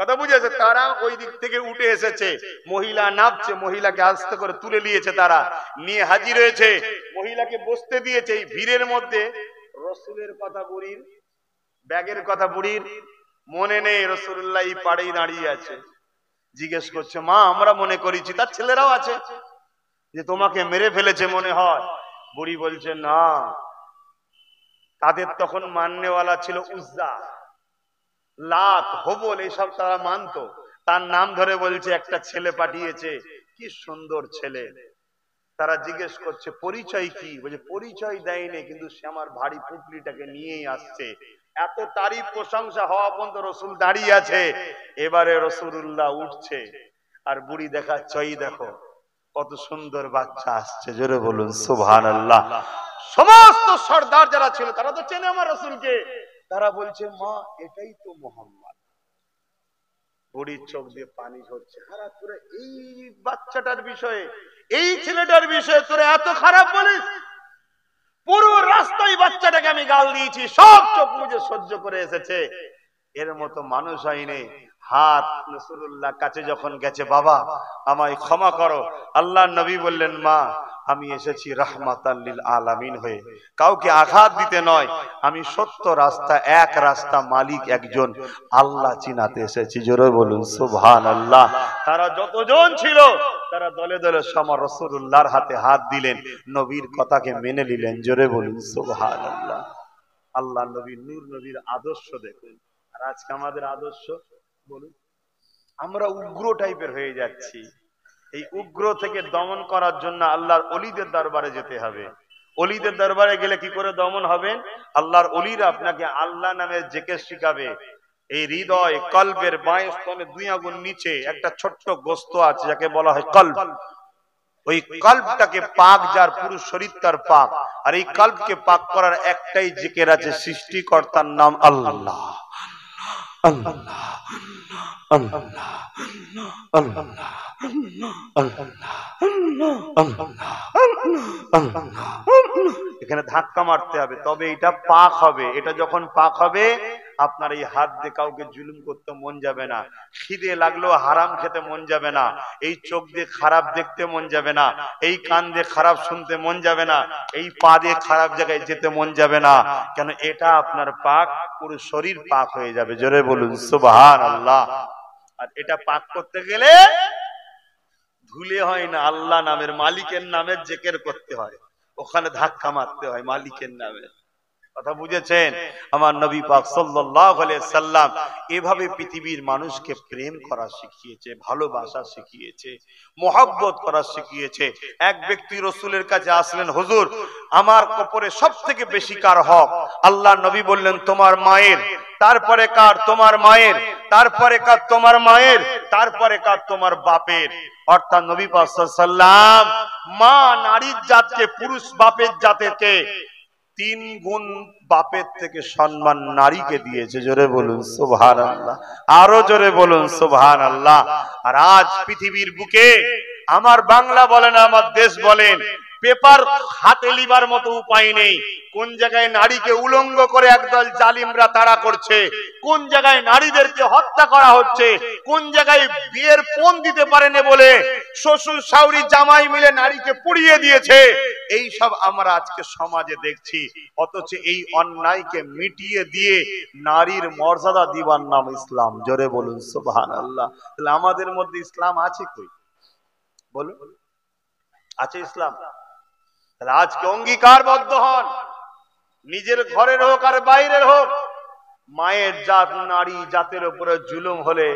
কথা বুঝেছে? তারা ওই দিক থেকে উঠে এসেছে, মহিলা নামছে, মহিলাকে আস্তে করে তুলে নিয়েছে, তারা নিয়ে হাজির হয়েছে, মহিলাকে বসতে দিয়েছে। এই ভিড়ের মধ্যে রসুলের কথা বুড়ির, ব্যাগের কথা বুড়ির মনে নেই। রাসূলুল্লাহ এই পাড়েই দাঁড়িয়ে আছে, জিজ্ঞেস করছে, মা আমরা মনে করেছি তার ছেলেরাও আছে যে তোমাকে মেরে ফেলেছে মনে হয়। বুড়ি বলছে, না, তাদের তখন মাননেওয়ালা ছিল উজ্জা, লাত, হবল, এইসব তারা মানতো। তার নাম ধরে বলছে একটা ছেলে পাঠিয়েছে, কি সুন্দর ছেলে। তারা জিজ্ঞেস করছে পরিচয় কি? বলছে পরিচয় দেয়নি, কিন্তু সে আমার ভারী পুটলিটাকে নিয়েই আসছে। এত তারিফ প্রশংসা হওয়া পর্যন্ত রসুল দাঁড়িয়ে আছে। এবারে রাসূলুল্লাহ উঠছে, আর বুড়ি দেখাচ্ছে, ওই দেখো কত সুন্দর বাচ্চা আসছে। জোরে বলুন সুবহানাল্লাহ। সমস্ত সর্দার যারা ছিল তারা তো চেনে আমার রসুলকে, তারা বলছে, মা এটাই তো মুহাম্মদ। বুড়ির চোখ দিয়ে পানি ঝরছে, খারাপ করে এই বাচ্চাটার বিষয়ে, এই ছেলেটার বিষয়ে তোরা এত খারাপ বলিস? পুরো রাস্তায় বাচ্চাটাকে আমি গাল দিয়েছি, সব চোখ মুজে সহ্য করে এসেছে, এর মতো মানুষ হয়নি। হাত রাসূলুল্লাহ কাছে যখন গেছে, বাবা আমায় ক্ষমা করো। আল্লাহ নবী বললেন, মা আমি এসেছি রাহমাতাল লিল আলামিন হয়ে, কাউকে আঘাত দিতে নয়। আমি সত্য রাস্তা, এক রাস্তা মালিক একজন, আল্লাহ চিনাতে এসেছি। জোরে বলুন সুবহানাল্লাহ। তারা যতজন ছিল তারা দলে দলে আমার রাসূলুল্লাহর হাতে হাত দিলেন, নবীর কথাকে মেনে নিলেন। জোরে বলুন সুবহানাল্লাহ। আল্লাহ নবী, নূর নবীর আদর্শ দেখুন। আর আজকে আমাদের আদর্শ বলুন, আমরা উগ্র টাইপের হয়ে যাচ্ছি। এই উগ্র থেকে দমন করার জন্য আল্লাহর ওলিদের দরবারে যেতে হবে। ওলিদের দরবারে গেলে কি করে দমন হবেন? আল্লাহর ওলিরা আপনাকে আল্লাহ নামের জিকির শিখাবে। এই হৃদয়, কলবের বাঁয়ে স্তনে 2 আঙ্গুল নিচে একটা ছোট্ট গোস্ত আছে, যাকে বলা হয় কলব। ওই কলবটাকে পাক, যার পুরো শরীর তার পাক। আর এই কলবকে পাক করার একটাই জিকির আছে, সৃষ্টিকর্তার নাম আল্লাহ। আল্লাহ আল্লাহ আল্লাহ আল্লাহ। এখানে ধাক্কা মারতে হবে, তবে এটা পাক হবে। এটা যখন পাক হবে, আপনার এই হাত দিয়ে কাউকে জুলুম করতে মন যাবে না, খিদে লাগলেও হারাম খেতে মন যাবে না, এই চোখ দিয়ে খারাপ দেখতে মন যাবে না, এই কান দিয়ে খারাপ শুনতে মন যাবে না, এই পা দিয়ে খারাপ জায়গায় যেতে মন যাবে না। কেন? এটা আপনার পাক, পুরো শরীর পাক হয়ে যাবে। জোরে বলুন সুবহানাল্লাহ। আর এটা পাক করতে গেলে ধুলে হয় না, আল্লাহ নামের, মালিকের নামের জিকির করতে হয়। ওখানে ধাক্কা মারতে হয় মালিকের নামে। কথা বুঝেছেন? আমার নবী পাক সাল্লাল্লাহু আলাইহি সাল্লাম এভাবে পৃথিবীর মানুষকে প্রেম করা শিখিয়েছে, ভালোবাসা শিখিয়েছে, মহব্বত করা শিখিয়েছে। এক ব্যক্তি রাসূলের কাছে আসলেন, হুজুর আমার কবরে সবথেকে বেশি কার হক? আল্লাহর নবী বললেন, তোমার মায়ের। তারপরে কার? তোমার মায়ের। তারপরে কার? তোমার মায়ের। তারপরে কার? তোমার বাপের। অর্থাৎ নবী পাক সাল্লাল্লাহু আলাইহি সাল্লাম মা নারীর জাতকে পুরুষ বাপের জাতকে 3 গুণ বাপের থেকে সম্মান নারীকে দিয়েছে। জোরে বলুন সুবহানাল্লাহ, আরো জোরে বলুন সুবহানাল্লাহ। আর আজ পৃথিবীর বুকে আমার বাংলা বলেন, আমার দেশ বলেন, পেপার হাতে লিবার মতো উপায় নেই। কোন জায়গায় নারীকে উলঙ্গ করে একদল জালিমরা তাড়া করছে, কোন জায়গায় নারীদেরকে হত্যা করা হচ্ছে, কোন জায়গায় বিয়ের পণ দিতে পারেনি বলে শ্বশুর শাশুড়ি জামাই মিলে নারীকে পুড়িয়ে দিয়েছে। এই সব আমরা আজকে সমাজে দেখছি। অথচ এই অন্যায়কে মিটিয়ে দিয়ে নারীর মর্যাদা দিবার নাম ইসলাম। জোরে বলুন সুবহানাল্লাহ। তাহলে আমাদের মধ্যে ইসলাম আছে কই? বলুন, আছে ইসলাম? তাহলে আজকে অঙ্গীকারবদ্ধ হন, নিজের ঘরের হোক আর বাইরের হোক, মায়ের জাত নারী জাতের উপরে জুলুম হলে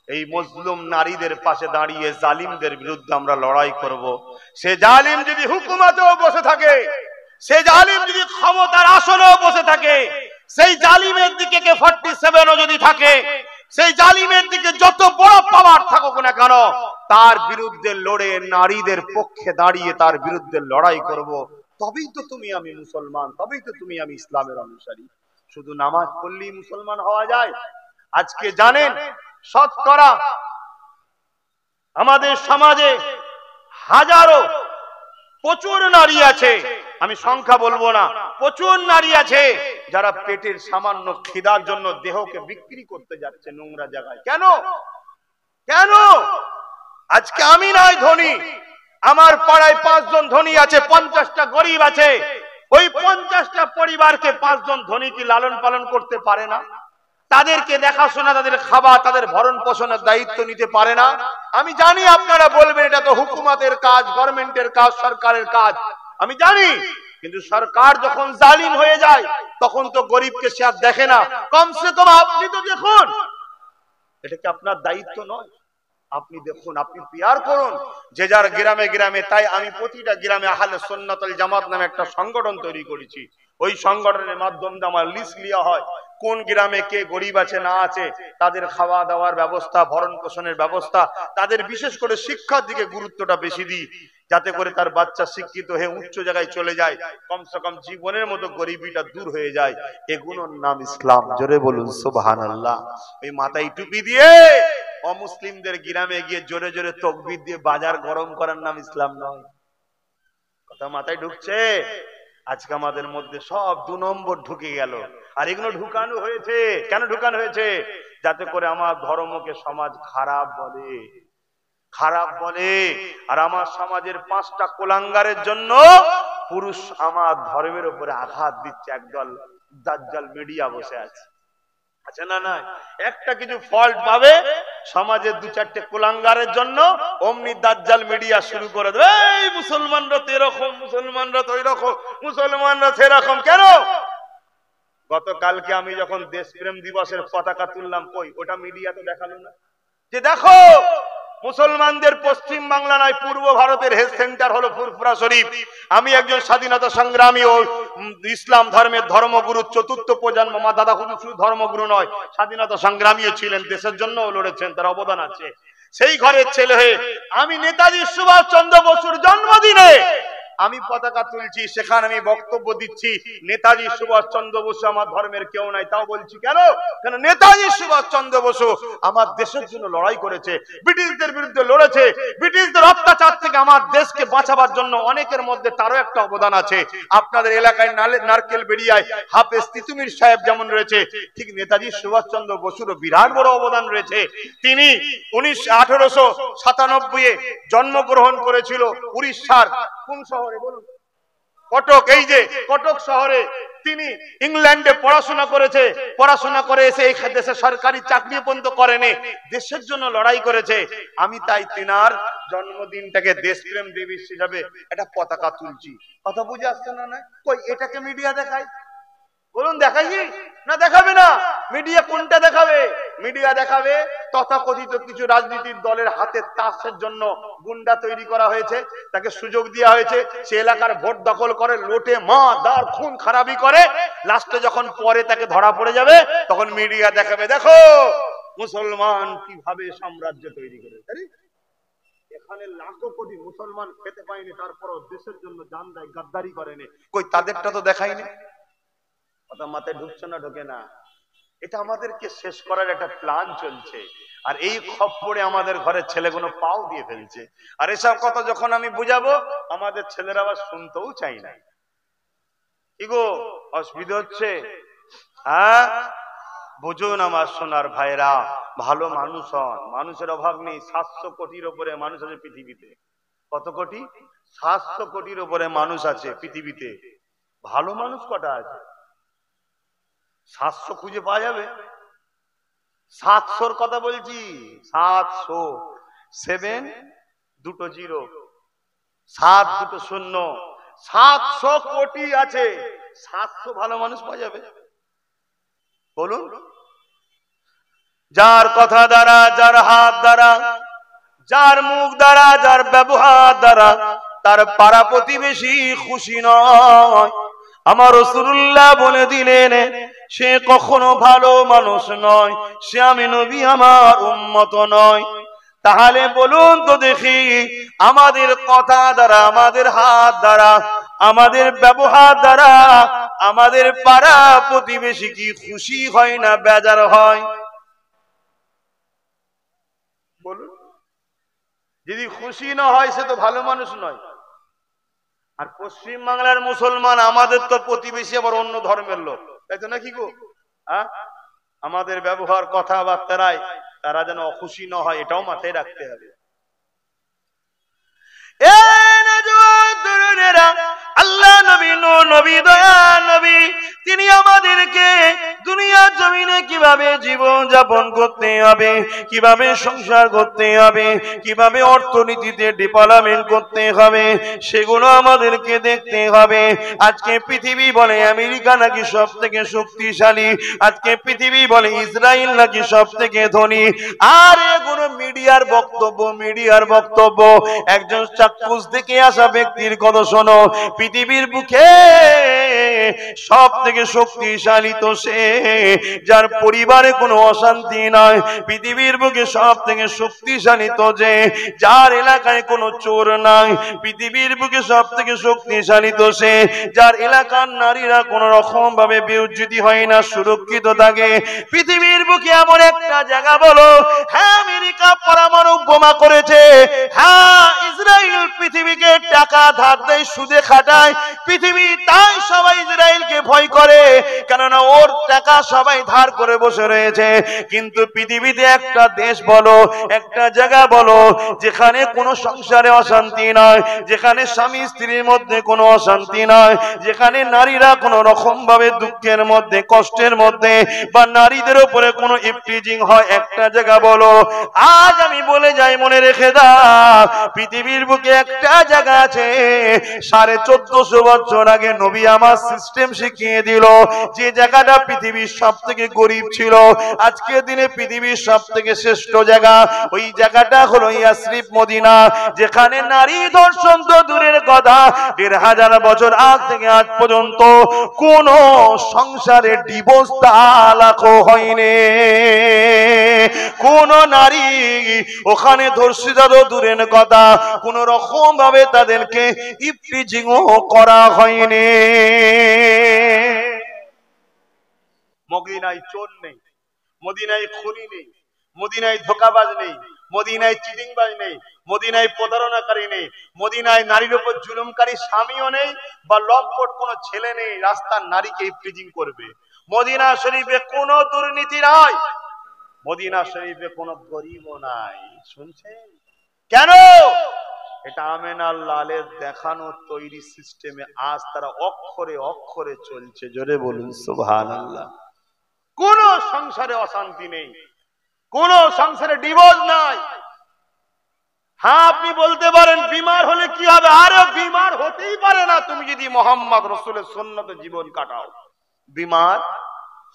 এই মজলুম নারীদের পাশে দাঁড়িয়ে জালিমদের বিরুদ্ধে আমরা লড়াই করব। সে জালিম যদি হুকুমতেও বসে থাকে, সে জালিম যদি ক্ষমতার আসনেও বসে থাকে, সেই জালিমের দিকে AK-47 যদি থাকে, সেই জালিমের দিকে যত বড় পাওয়ার থাকুক না কেন, তার বিরুদ্ধে লড়ে নারীদের পক্ষে দাঁড়িয়ে তার বিরুদ্ধে লড়াই করব। তবেই তো তুমি আমি মুসলমান, তবেই তো তুমি আমি ইসলামের অনুসারী। শুধু নামাজ পড়লেই মুসলমান হওয়া যায়? আজকে জানেন শতকরা আমাদের সমাজে হাজারো প্রচুর নারী আছে, আমি সংখ্যা বলবো না, প্রচুর নারী আছে যারা পেটের সামান্য খিদার জন্য দেহকে বিক্রি করতে যাচ্ছে নোংরা জায়গায়। কেন? কেন? আজকে আমি নয় ধনী, আমার পাড়ায় 5 জন ধনী আছে, 50টা গরিব আছে। ওই 50টা পরিবারকে 5 জন ধনী কি লালন পালন করতে পারে না? তাদেরকে দেখাশোনা, তাদের খাবার, তাদের ভরণ পোষণের দায়িত্ব নিতে পারে না? আমি জানি আপনারা বলবেন এটা তো হুকুমতের কাজ, গভর্নমেন্টের কাজ, সরকারের কাজ, আমি জানি। কিন্তু সরকার যখন জালিম হয়ে যায় তখন তো গরিবকে সে আর দেখে না। কমসে কম আপনি তো দেখুন, এটা কি আপনার দায়িত্ব নয়? আপনি দেখুন, আপনি পিয়ার করুন যে যার গ্রামে গ্রামে। তাই আমি প্রতিটা গ্রামে আহলে সুন্নাত ওয়াল জামাত নামে একটা সংগঠন তৈরি করেছি। ওই সংগঠনের মাধ্যমে আমার লিস্ট লিয়া হয় কোন গ্রামে কে গরিব আছে না আছে, তাদের খাওয়া দাওয়ার ব্যবস্থা, ভরণ পোষণের ব্যবস্থা, তাদের বিশেষ করে শিক্ষার দিকে গুরুত্বটা বেশি দিই, যাতে করে তার বাচ্চা শিক্ষিত হয়ে উচ্চ জায়গায় চলে যায়, কমসে কম জীবনের মতো গরিবিটা দূর হয়ে যায়। এগুলোর নাম ইসলাম। জোরে বলুন সুবহানাল্লাহ। ওই মাথায় টুপি দিয়ে অমুসলিমদের গ্রামে গিয়ে জোরে জোরে তাকবীর দিয়ে বাজার গরম করার নাম ইসলাম নয়। কথা মাথায় ঢুকছে? আজকে আমাদের মধ্যে সব 2 নম্বর ঢুকে গেল। আর এগুলো ঢুকানো হয়েছে। কেন ঢুকানো হয়েছে? যাতে করে আমার ধর্মকে সমাজ খারাপ বলে, খারাপ বলে। আর আমার সমাজের 5টা কুলাঙ্গারের জন্য পুরুষ আমার ধর্মের উপরে আঘাত দিচ্ছে। একদল দাজ্জাল মিডিয়া বসে আছে, আছে না? না, একটা কিছু ফল্ট পাবে সমাজের 2-4টে কুলাঙ্গারের জন্য, অমনি দাজ্জাল মিডিয়া শুরু করে দেবে, এই মুসলমানরা তো এরকম, মুসলমানরা তো এরকম, মুসলমানরা সেরকম। কেন? গতকালকে আমি যখন দেশপ্রেম দিবসের পতাকা তুললাম, কই ওটা মিডিয়াতে দেখালো না যে দেখো মুসলমানদের পশ্চিম বাংলা নয় পূর্ব ভারতের হেড সেন্টার হলো ফুরফুরা শরীফ। আমি একজন স্বাধীনতা সংগ্রামী ও ইসলাম ধর্মের ধর্মগুরু 4র্থ প্রজন্ম। মা দাদা শুধু ধর্মগুরু নয়, স্বাধীনতা সংগ্রামীও ছিলেন, দেশের জন্য লড়েছেন, তার অবদান আছে। সেই ঘরের ছেলে হয়ে আমি নেতাজি সুভাষ চন্দ্র বসুর জন্মদিনে আমি পতাকা তুলছি, সেখানে আমি বক্তব্য দিচ্ছি নেতাজি সুভাষ চন্দ্র বসু আমার ধর্মের কেউ নাই। তাও বলছি কেন? কেন নেতাজি সুভাষ চন্দ্র বসু আমার দেশের জন্য লড়াই করেছে, ব্রিটিশদের বিরুদ্ধে লড়েছে, ব্রিটিশদের অত্যাচার থেকে আমার দেশকে বাঁচাবার জন্য অনেকের মধ্যে তারও একটা অবদান আছে। আপনাদের এলাকায় নারকেল বেড়িয়ায় হাফেজ তিতুমির সাহেব যেমন রয়েছে, ঠিক নেতাজি সুভাষ চন্দ্র বসুরও বিরাট বড় অবদান রয়েছে। তিনি 1897-এ জন্মগ্রহণ করেছিল উড়িষ্যার কোন শহরে বলুন? কটক। এই যে কটক শহরে তিনি ইংল্যান্ডে পড়াশোনা করেছে, পড়াশোনা করে এসে এই দেশে সরকারি চাকরি পর্যন্ত করেনি, দেশের জন্য লড়াই করেছে। আমি তাই তিনার জন্মদিনটাকে দেশপ্রেম দিবস হিসাবে একটা পতাকা তুলছি। কথা বুঝে আসছে না? না, কই এটাকে মিডিয়া দেখায়? বলুন দেখাই না দেখাবে না? মিডিয়া কোনটা দেখাবে? মিডিয়া দেখাবে তথাকথিত কিছু রাজনীতির দলের হাতে তাসের জন্য গুন্ডা তৈরি করা হয়েছে, তাকে সুযোগ দেওয়া হয়েছে, সে এলাকার ভোট দখল করে, লোটে মা দার খুন খারাপি করে, লাস্টে যখন পরে তাকে ধরা পড়ে যাবে তখন মিডিয়া দেখাবে দেখো মুসলমান কিভাবে সাম্রাজ্য তৈরি করে। এখানে লাখো কোটি মুসলমান খেতে পায়নি, তারপরও দেশের জন্য জান দেয়, গাদ্দারি করেনি, কই তাদেরটা তো দেখায়নি। কথা মাথায় ঢুকছে না? ঢোকে না? এটা আমাদেরকে শেষ করার একটা প্ল্যান চলছে, আর এই খপ্পরে আমাদের ঘরের ছেলেগুলো পাও দিয়ে ফেলছে। আর এসব কথা যখন আমি বুঝাবো আমাদের ছেলেরা আবার শুনতেও চাই না। কি গো অসুবিধা হচ্ছে? হ্যাঁ বুঝুন আমার সোনার ভাইরা, ভালো মানুষ হন, মানুষের অভাব নেই। 700 কোটির উপরে মানুষ আছে পৃথিবীতে। কত কোটি? 700 কোটির উপরে মানুষ আছে পৃথিবীতে। ভালো মানুষ কটা আছে? 700 খুঁজে পাওয়া যাবে? 700-র কথা বলছি, 700, 7 দুটো 0, 7 দুটো 0, 700 কোটি আছে। 700 ভালো মানুষ পাওয়া যাবে? বলুন। যার কথা দ্বারা, যার হাত দ্বারা, যার মুখ দ্বারা, যার ব্যবহার দ্বারা তার পাড়া প্রতিবেশী খুশি নয়, আমার রাসূলুল্লাহ বলে দিলেন সে কখনো ভালো মানুষ নয়, সে আমি নবী আমার উম্মত নয়। তাহলে বলুন তো দেখি, আমাদের কথা দ্বারা, আমাদের হাত দ্বারা, আমাদের ব্যবহার দ্বারা আমাদের পাড়া প্রতিবেশী কি খুশি হয় না বেজার হয়? বলুন। যদি খুশি না হয় সে তো ভালো মানুষ নয়। আর পশ্চিম বাংলার মুসলমান আমাদের তো প্রতিবেশী আবার অন্য ধর্মের লোক, তাই তো নাকি গো? আমাদের ব্যবহার কথাবার্তায় তারা যেন অখুশি না হয় এটাও মাথায় রাখতে হবে। আল্লাহ নবী, নবী দয়া নবী, তিনি আমাদেরকে দুনিয়ার জমিনে কিভাবে জীবন যাপন করতে হবে, কিভাবে সংসার করতে হবে, কিভাবে অর্থনীতিতে ডেভেলপমেন্ট করতে হবে সেগুলো আমাদেরকে দেখতে হবে। আজকে পৃথিবী বলে আমেরিকা নাকি সব থেকে শক্তিশালী, আজকে পৃথিবী বলে ইসরায়েল নাকি সব থেকে ধনী। আর এগুলো মিডিয়ার বক্তব্য, মিডিয়ার বক্তব্য। একজন চাক্ষুষ থেকে আসা ব্যক্তির কথা শোনো, পৃথিবীর বুকে সব থেকে শক্তিশালী তো সে যার পরিবারে কোনো অশান্তি নয়। পৃথিবীর বুকে সব থেকে শক্তিশালী তো যে যার এলাকায় কোনো চোর নাই। পৃথিবীর বুকে সব থেকে শক্তিশালী তো সে যার এলাকার নারীরা কোন রকম ভাবে বিউজ্জিত হয় না, সুরক্ষিত থাকে। পৃথিবীর বুকে এমন একটা জায়গা বলো, হ্যাঁ আমেরিকা পরমাণু বোমা করেছে, হ্যাঁ ইসরায়েল পৃথিবীকে টাকা ধার দেয়, সুদে খাটায়, পৃথিবী তাই সবাই ইসরায়েলকে ভয় করে, কেননা ওর টাকা সবাই ধার করে বসে রয়েছে। কিন্তু পৃথিবীতে একটা দেশ বলো, একটা জায়গা বলো যেখানে কোনো সংসারে অশান্তি নয়, যেখানে স্বামী স্ত্রীর মধ্যে কোনো অশান্তি নয়, যেখানে নারীরা কোনো রকম ভাবে দুঃখের মধ্যে, কষ্টের মধ্যে বা নারীদের উপরে কোনো ইফটিজিং হয়, একটা জায়গা বলো। আজ আমি বলে যাই, মনে রেখে দাও, পৃথিবীর বুকে একটা জায়গা আছে 1450 বছর আগে নবী আমার সিস্টেম শিখিয়ে দিল, যে জায়গাটা পৃথিবীর সব থেকে গরিব ছিল, আজকে দিনে পৃথিবীর সব থেকে শ্রেষ্ঠ জায়গা, ওই জায়গাটা হলো ইয়াসরিব, মদিনা, যেখানে নারী ধর্ষণ তো দূরের কথা, 1500 বছর আগ থেকে আজ পর্যন্ত কোন সংসারে ডিভোর্স তালাকও হয়নি। কোন নারী ওখানে ধর্ষিত তো দূরের কথা, কোন রকম ভাবে তাদেরকে ইফটিজিংও করা হয়নি। মদিনায় চোর নেই, মদিনায় খুনি নেই, মদিনায় ধোঁকাবাজ নেই, মদিনায় চিটিংবাজ নেই, মদিনায় প্রতারণাকারী নেই, মদিনায় নারীর উপর জুলুমকারী স্বামীও নেই, বা লম্পট কোনো ছেলে নেই রাস্তার নারীকে ইফটিজিং করবে। মদিনা শরীফে কোনো দুর্নীতি নাই, মদিনা শরীফে কোনো গরিবও নাই। শুনছেন কেন? এটা আমেনা লালের দেখানো তৈরি সিস্টেমে আজ তারা অক্ষরে অক্ষরে চলছে। জোরে বলুন সুবহানাল্লাহ। কোন সংসারে অশান্তি নেই, কোন সংসারে ডিভোর্স নাই। হ্যাঁ আপনি বলতে পারেন বিমার হলে কি হবে? আরে বিমার হতেই পারে না তুমি যদি মোহাম্মদ রাসূলের সুন্নতে জীবন কাটাও। বিমার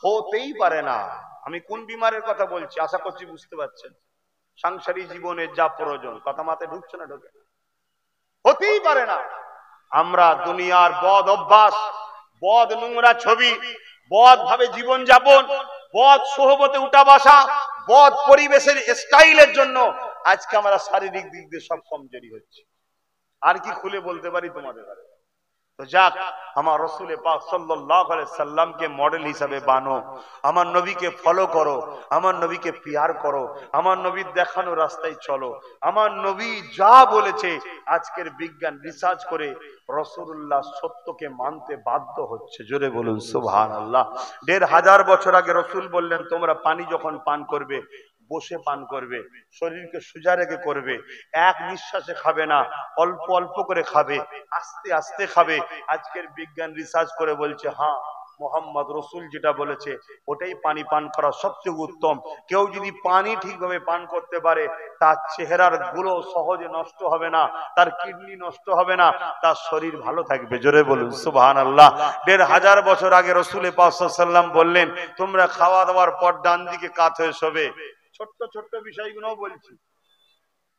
হতেই পারে না। আমি কোন বিমারের কথা বলছি আশা করছি বুঝতে পারছেন। সাংসারিক জীবনের যা প্রয়োজন, কথা মাথায় ঢুকছে না? ঢোকে? হতেই পারে না। আমরা দুনিয়ার বদ অভ্যাস, বদ নোংরা ছবি, বদ ভাবে জীবন যাপন, বদ সোহবতে উঠা বসা, বদ পরিবেশের স্টাইলের জন্য আজকে আমরা শারীরিক দিক দিয়ে সব কমজোরি হচ্ছে। আর কি খুলে বলতে পারি তোমাদের? তো যাক, আমার রসুলে পাক সাল্লাল্লাহু আলাইহি সাল্লামকে মডেল হিসাবে বানো, আমার নবীকে ফলো করো, আমার নবীকে পিয়ার করো, আমার নবীর দেখানো রাস্তায় চলো। আমার নবী যা বলেছে আজকের বিজ্ঞান রিসার্চ করে রাসূলুল্লাহ সত্যকে মানতে বাধ্য হচ্ছে। জোরে বলুন সুবহানাল্লাহ। ১৫০০ বছর আগে রসুল বললেন তোমরা পানি যখন পান করবে বসে পান করবে, শরীরকে সোজা রেখে করবে, এক নিঃশ্বাসে খাবে না, অল্প অল্প করে খাবে, আস্তে আস্তে খাবে। আজকের বিজ্ঞান রিসার্চ করে বলছে হ্যাঁ, মোহাম্মদ রসুল যেটা বলেছে ওটাই পানি পান করা সবচেয়ে উত্তম। কেউ যদি পানি ঠিকভাবে পান করতে পারে তার চেহারার গুলো সহজে নষ্ট হবে না, তার কিডনি নষ্ট হবে না, তার শরীর ভালো থাকবে। জোরে বলুন সুবহানাল্লাহ। ১৫০০ বছর আগে রসুল পাক সাল্লাল্লাহু আলাইহি ওয়াসাল্লাম বললেন তোমরা খাওয়া দাওয়ার পর ডান দিকে কাত হয়ে শোবে। ছোট্ট ছোট্ট বিষয়গুলো বলছি,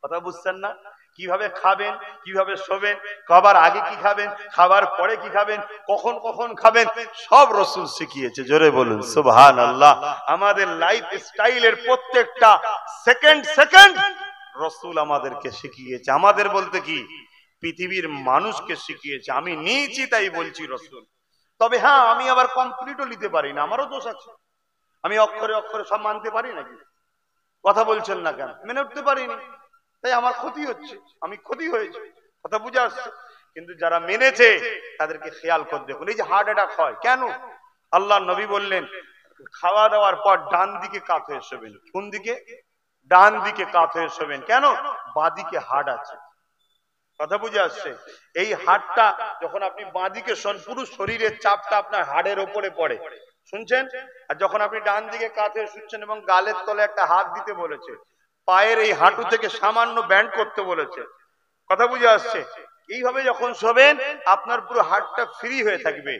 কথা বুঝছেন না? কিভাবে খাবেন, কিভাবে শোবেন, খাবার আগে কি খাবেন, খাবার পরে কি খাবেন, কখন কখন খাবেন, সব রসুল শিখিয়েছে। জোরে বলুন সুবহানাল্লাহ। আমাদের লাইফ স্টাইলের প্রত্যেকটা সেকেন্ড সেকেন্ড রসুল আমাদেরকে শিখিয়েছে। আমাদের বলতে কি, পৃথিবীর মানুষকে শিখিয়েছে। আমি নিয়েছি তাই বলছি রসুল। তবে হ্যাঁ, আমি আবার কমপ্লিটও নিতে পারি না, আমারও দোষ আছে। আমি অক্ষরে অক্ষরে সব মানতে পারি নাকি? কথা বলছেন না কেন? মেনে উঠতে পারিনি, তাই আমার ক্ষতি হচ্ছে, আমি ক্ষতি হয়েছে, কথা বুঝে আসছে। কিন্তু যারা মেনেছে তাদেরকে খেয়াল করে দেখুন। এই যে হার্ট অ্যাটাক হয় কেন? আল্লাহ নবী বললেন খাওয়া দাওয়ার পর ডান দিকে কাত হয়ে শোবেন। কোন দিকে? ডান দিকে কাত হয়ে শোবেন। কেন? বাঁদিকে হার্ট আছে, কথা বুঝে আসছে। এই হাড়টা যখন আপনি বাঁদিকে শোন, পুরো শরীরের চাপটা আপনার হাড়ের ওপরে পড়ে, শুনছেন? আর যখন আপনি ডান দিকে কাঁধে শুনছেন এবং গালের তলে একটা হাত দিতে বলেছে, পায়ের এই হাঁটু থেকে সামান্য ব্যান্ড করতে বলেছে, কথা বুঝে আসছে। এইভাবে যখন শোবেন আপনার পুরো হাড়টা ফ্রি হয়ে থাকবে,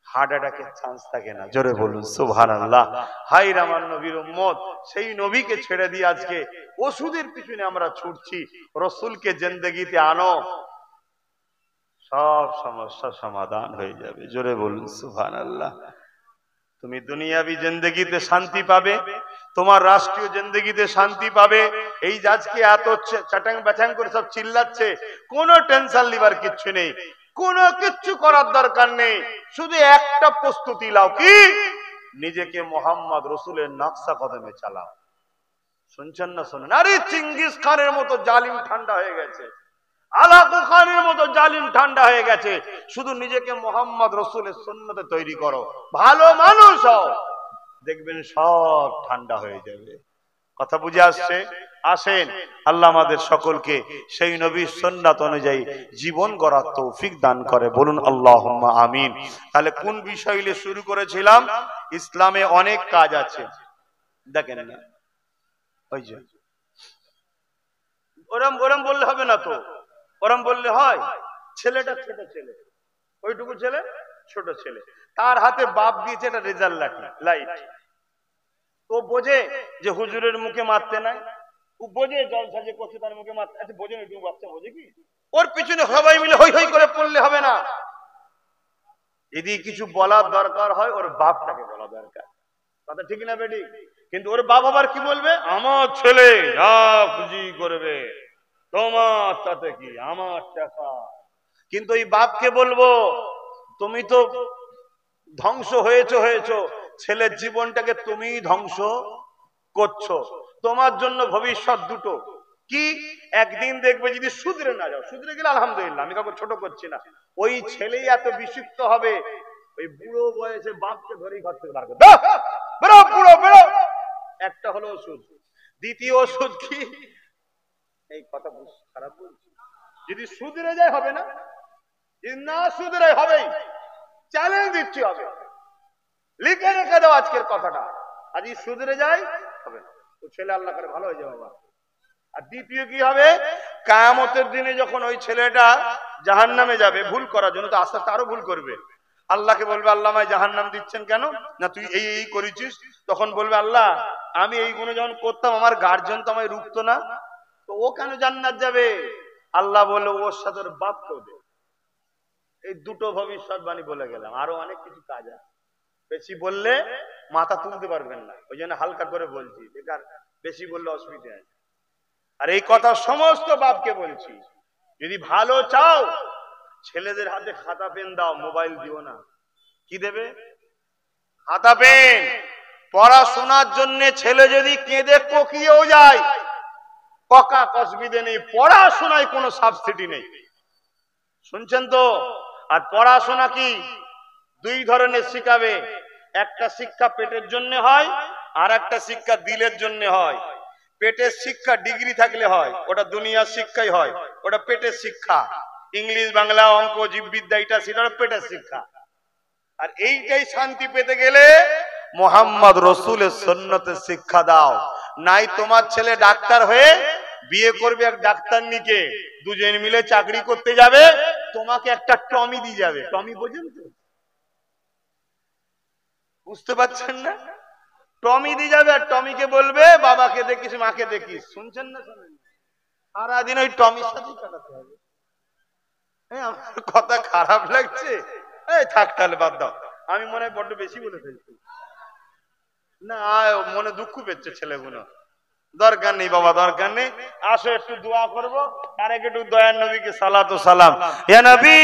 হার্ট অ্যাটাকের চান্স থাকে না। জোরে বলুন সুবহানাল্লাহ। হাই আমার নবীর উম্মত, সেই নবীকে ছেড়ে দিয়ে আজকে ওষুধের পিছনে আমরা ছুটছি। রসুলকে জিন্দেগিতে আনো, সব সমস্যার সমাধান হয়ে যাবে। জোরে বলুন সুবহানাল্লাহ। তুমি দুনিয়াবি জিন্দেগিতে শান্তি পাবে, তোমার রাষ্ট্রীয় জিন্দেগিতে শান্তি পাবে। এই আজকে এত চাটাং বাচাং করে সব চিল্লাচ্ছে, কোনো টেনশন লিবার কিচ্ছু নেই, কোনো কিচ্ছু করার দরকার নেই। শুধু একটা প্রস্তুতি লাও, কি? নিজেকে মোহাম্মদ রসুলের নকশা কদমে চালাও। শুনছেন না? শোনেন। আরে চিঙ্গিস খানের মতো জালিম ঠান্ডা হয়ে গেছে, আলাকু খানের মতো জালিম ঠান্ডা হয়ে গেছে। শুধু নিজেকে মোহাম্মদ রসুলের সুন্নতে তৈরি করো, ভালো মানুষ হও, দেখবেন সব ঠান্ডা হয়ে যাবে। কথা বুঝে আসছে? আসেন, আল্লাহ আমাদের সকলকে সেই নবীর সুন্নাত অনুযায়ী জীবন গড়ার তৌফিক দান করে। বলুন আল্লাহুম্মা আমিন। তাহলে কোন বিষয় নিয়ে শুরু করেছিলাম? ইসলামে অনেক কাজ আছে, দেখেন না, ওই যে ওরম ওরম বললে হবে না তো, ওরম বললে হয়? ছেলেটা ছোট ছেলে, ওইটুকু ছেলে, ছোট ছেলে, তার হাতে বাপ দিয়েছে একটা রেজাল্ট লাইট। তো বোঝে যে হুজুরের মুখে মারতে নাই, ও বোঝে জলসা যে করছে তার মুখে মারতে। আচ্ছা বোঝে না, একটু বাচ্চা বোঝে কি? ওর পিছনে সবাই মিলে হই হই করে পড়লে হবে না। যদি কিছু বলার দরকার হয় ওর বাপটাকে বলা দরকার, কথা ঠিক না বেটি? কিন্তু ওর বাপ আবার কি বলবে? আমার ছেলে যা খুশি করবে, তোমার তাতে কি, আমার টাকা। কিন্তু এই বাপকে বলবো তুমি তো ধ্বংস হয়েছো, ছেলের জীবনটাকে তুমি ধ্বংস করছো, তোমার জন্য ভবিষ্যৎ দুটো। কি? একদিন দেখবে যদি শুধরে না যাও, শুধরে গেলে আলহামদুলিল্লাহ, আমি কাউকে ছোট করছি না, ওই ছেলেই এত বিক্ষিপ্ত হবে, ওই বুড়ো বয়সে বাপকে ধরেই ঘর থেকে বার করে দাও, বেরো বুড়ো বেরো। একটা হলো ওষুধ। দ্বিতীয় ওষুধ কি? এই কথা খারাপ বলছি, যদি শুধরে যায় হবে না, যদি না শুধরে হবেই, চ্যালেঞ্জ দিচ্ছি হবে, লিখে রেখে দাও আজকের কথাটা। আজ শুধরে যায় হবে না, ও ছেলে আল্লাহ করে ভালো হয়ে যাবে বাবা। আর দ্বিতীয় কি হবে? কিয়ামতের দিনে যখন ওই ছেলেটা জাহান্নামে যাবে ভুল করার জন্য, তো আস্তে আস্তে আরো ভুল করবে, আল্লাহকে বলবে আল্লাহ আমায় জাহান্নাম দিচ্ছেন কেন? না তুই এই এই করেছিস। তখন বলবে আল্লাহ আমি এইগুলো যখন করতাম আমার গার্জিয়ান তো আমায় রুখতো না, তো ও কেন জান্নাত যাবে? আল্লাহ বলল ওর সাথে ওর বাপকেও দে। এই দুটো ভবিষ্যৎবাণী বলে গেলাম, আরো অনেক কিছু কাজ আছে, বেশি বললে মাথা তুলতে পারবেন না, ওই জন্য হালকা করে বলছি, বেকার বেশি বললে অসুবিধা আছে। আর এই কথা সমস্ত বাপকে বলছি, যদি ভালো চাও ছেলেদের হাতে খাতা পেন দাও, মোবাইল দিও না। কি দেবে? খাতা পেন। পড়াশোনার জন্য ছেলে যদি কেঁদে কোকিয়েও যায়, ককা অসুবিধে নেই, পড়াশোনায় কোনো সাবসিডি নেই। শুনছেন তো? আর পড়াশোনা কি দুই ধরনের শিখাবে, একটা শিক্ষা পেটের জন্য হয়, আর একটা শিক্ষা দিলের জন্য হয়। পেটের শিক্ষা ডিগ্রি থাকলে হয়, ওটা দুনিয়ার শিক্ষাই হয়, ওটা পেটের শিক্ষা। ইংলিশ, বাংলা, অঙ্ক, জীববিদ্যা, এটা সেটা পেটের শিক্ষা। আর এইটাই শান্তি পেতে গেলে মোহাম্মদ রসুলের সুন্নতের শিক্ষা দাও। নাই তোমার ছেলে ডাক্তার হয়ে বিয়ে করবে এক ডাক্তারনিকে, দুজন মিলে চাকরি করতে যাবে, তোমাকে একটা টমি দিয়ে যাবে। টমি বোঝেন তো? বুঝতে পারছেন না? টমি দিয়ে যাবে, আর টমিকে বলবে বাবাকে দেখিস মাকে দেখিস। শুনছেন না? শোনেন? সারাদিন ওই টমির সাথেই কাটাতে হবে। আমার কথা খারাপ লাগছে? এই থাক তাহলে বাদ দাও, আমি মনে হয় বড্ড বেশি বলে ফেলছি। না মনে দুঃখ পেচ্ছে ছেলেগুলো। দরকার নেই বাবা, দরকার নেই। আসো একটু দোয়া করবো, আর একটু দয়ার নবীকে সালাত ও সালাম। ইয়া নবী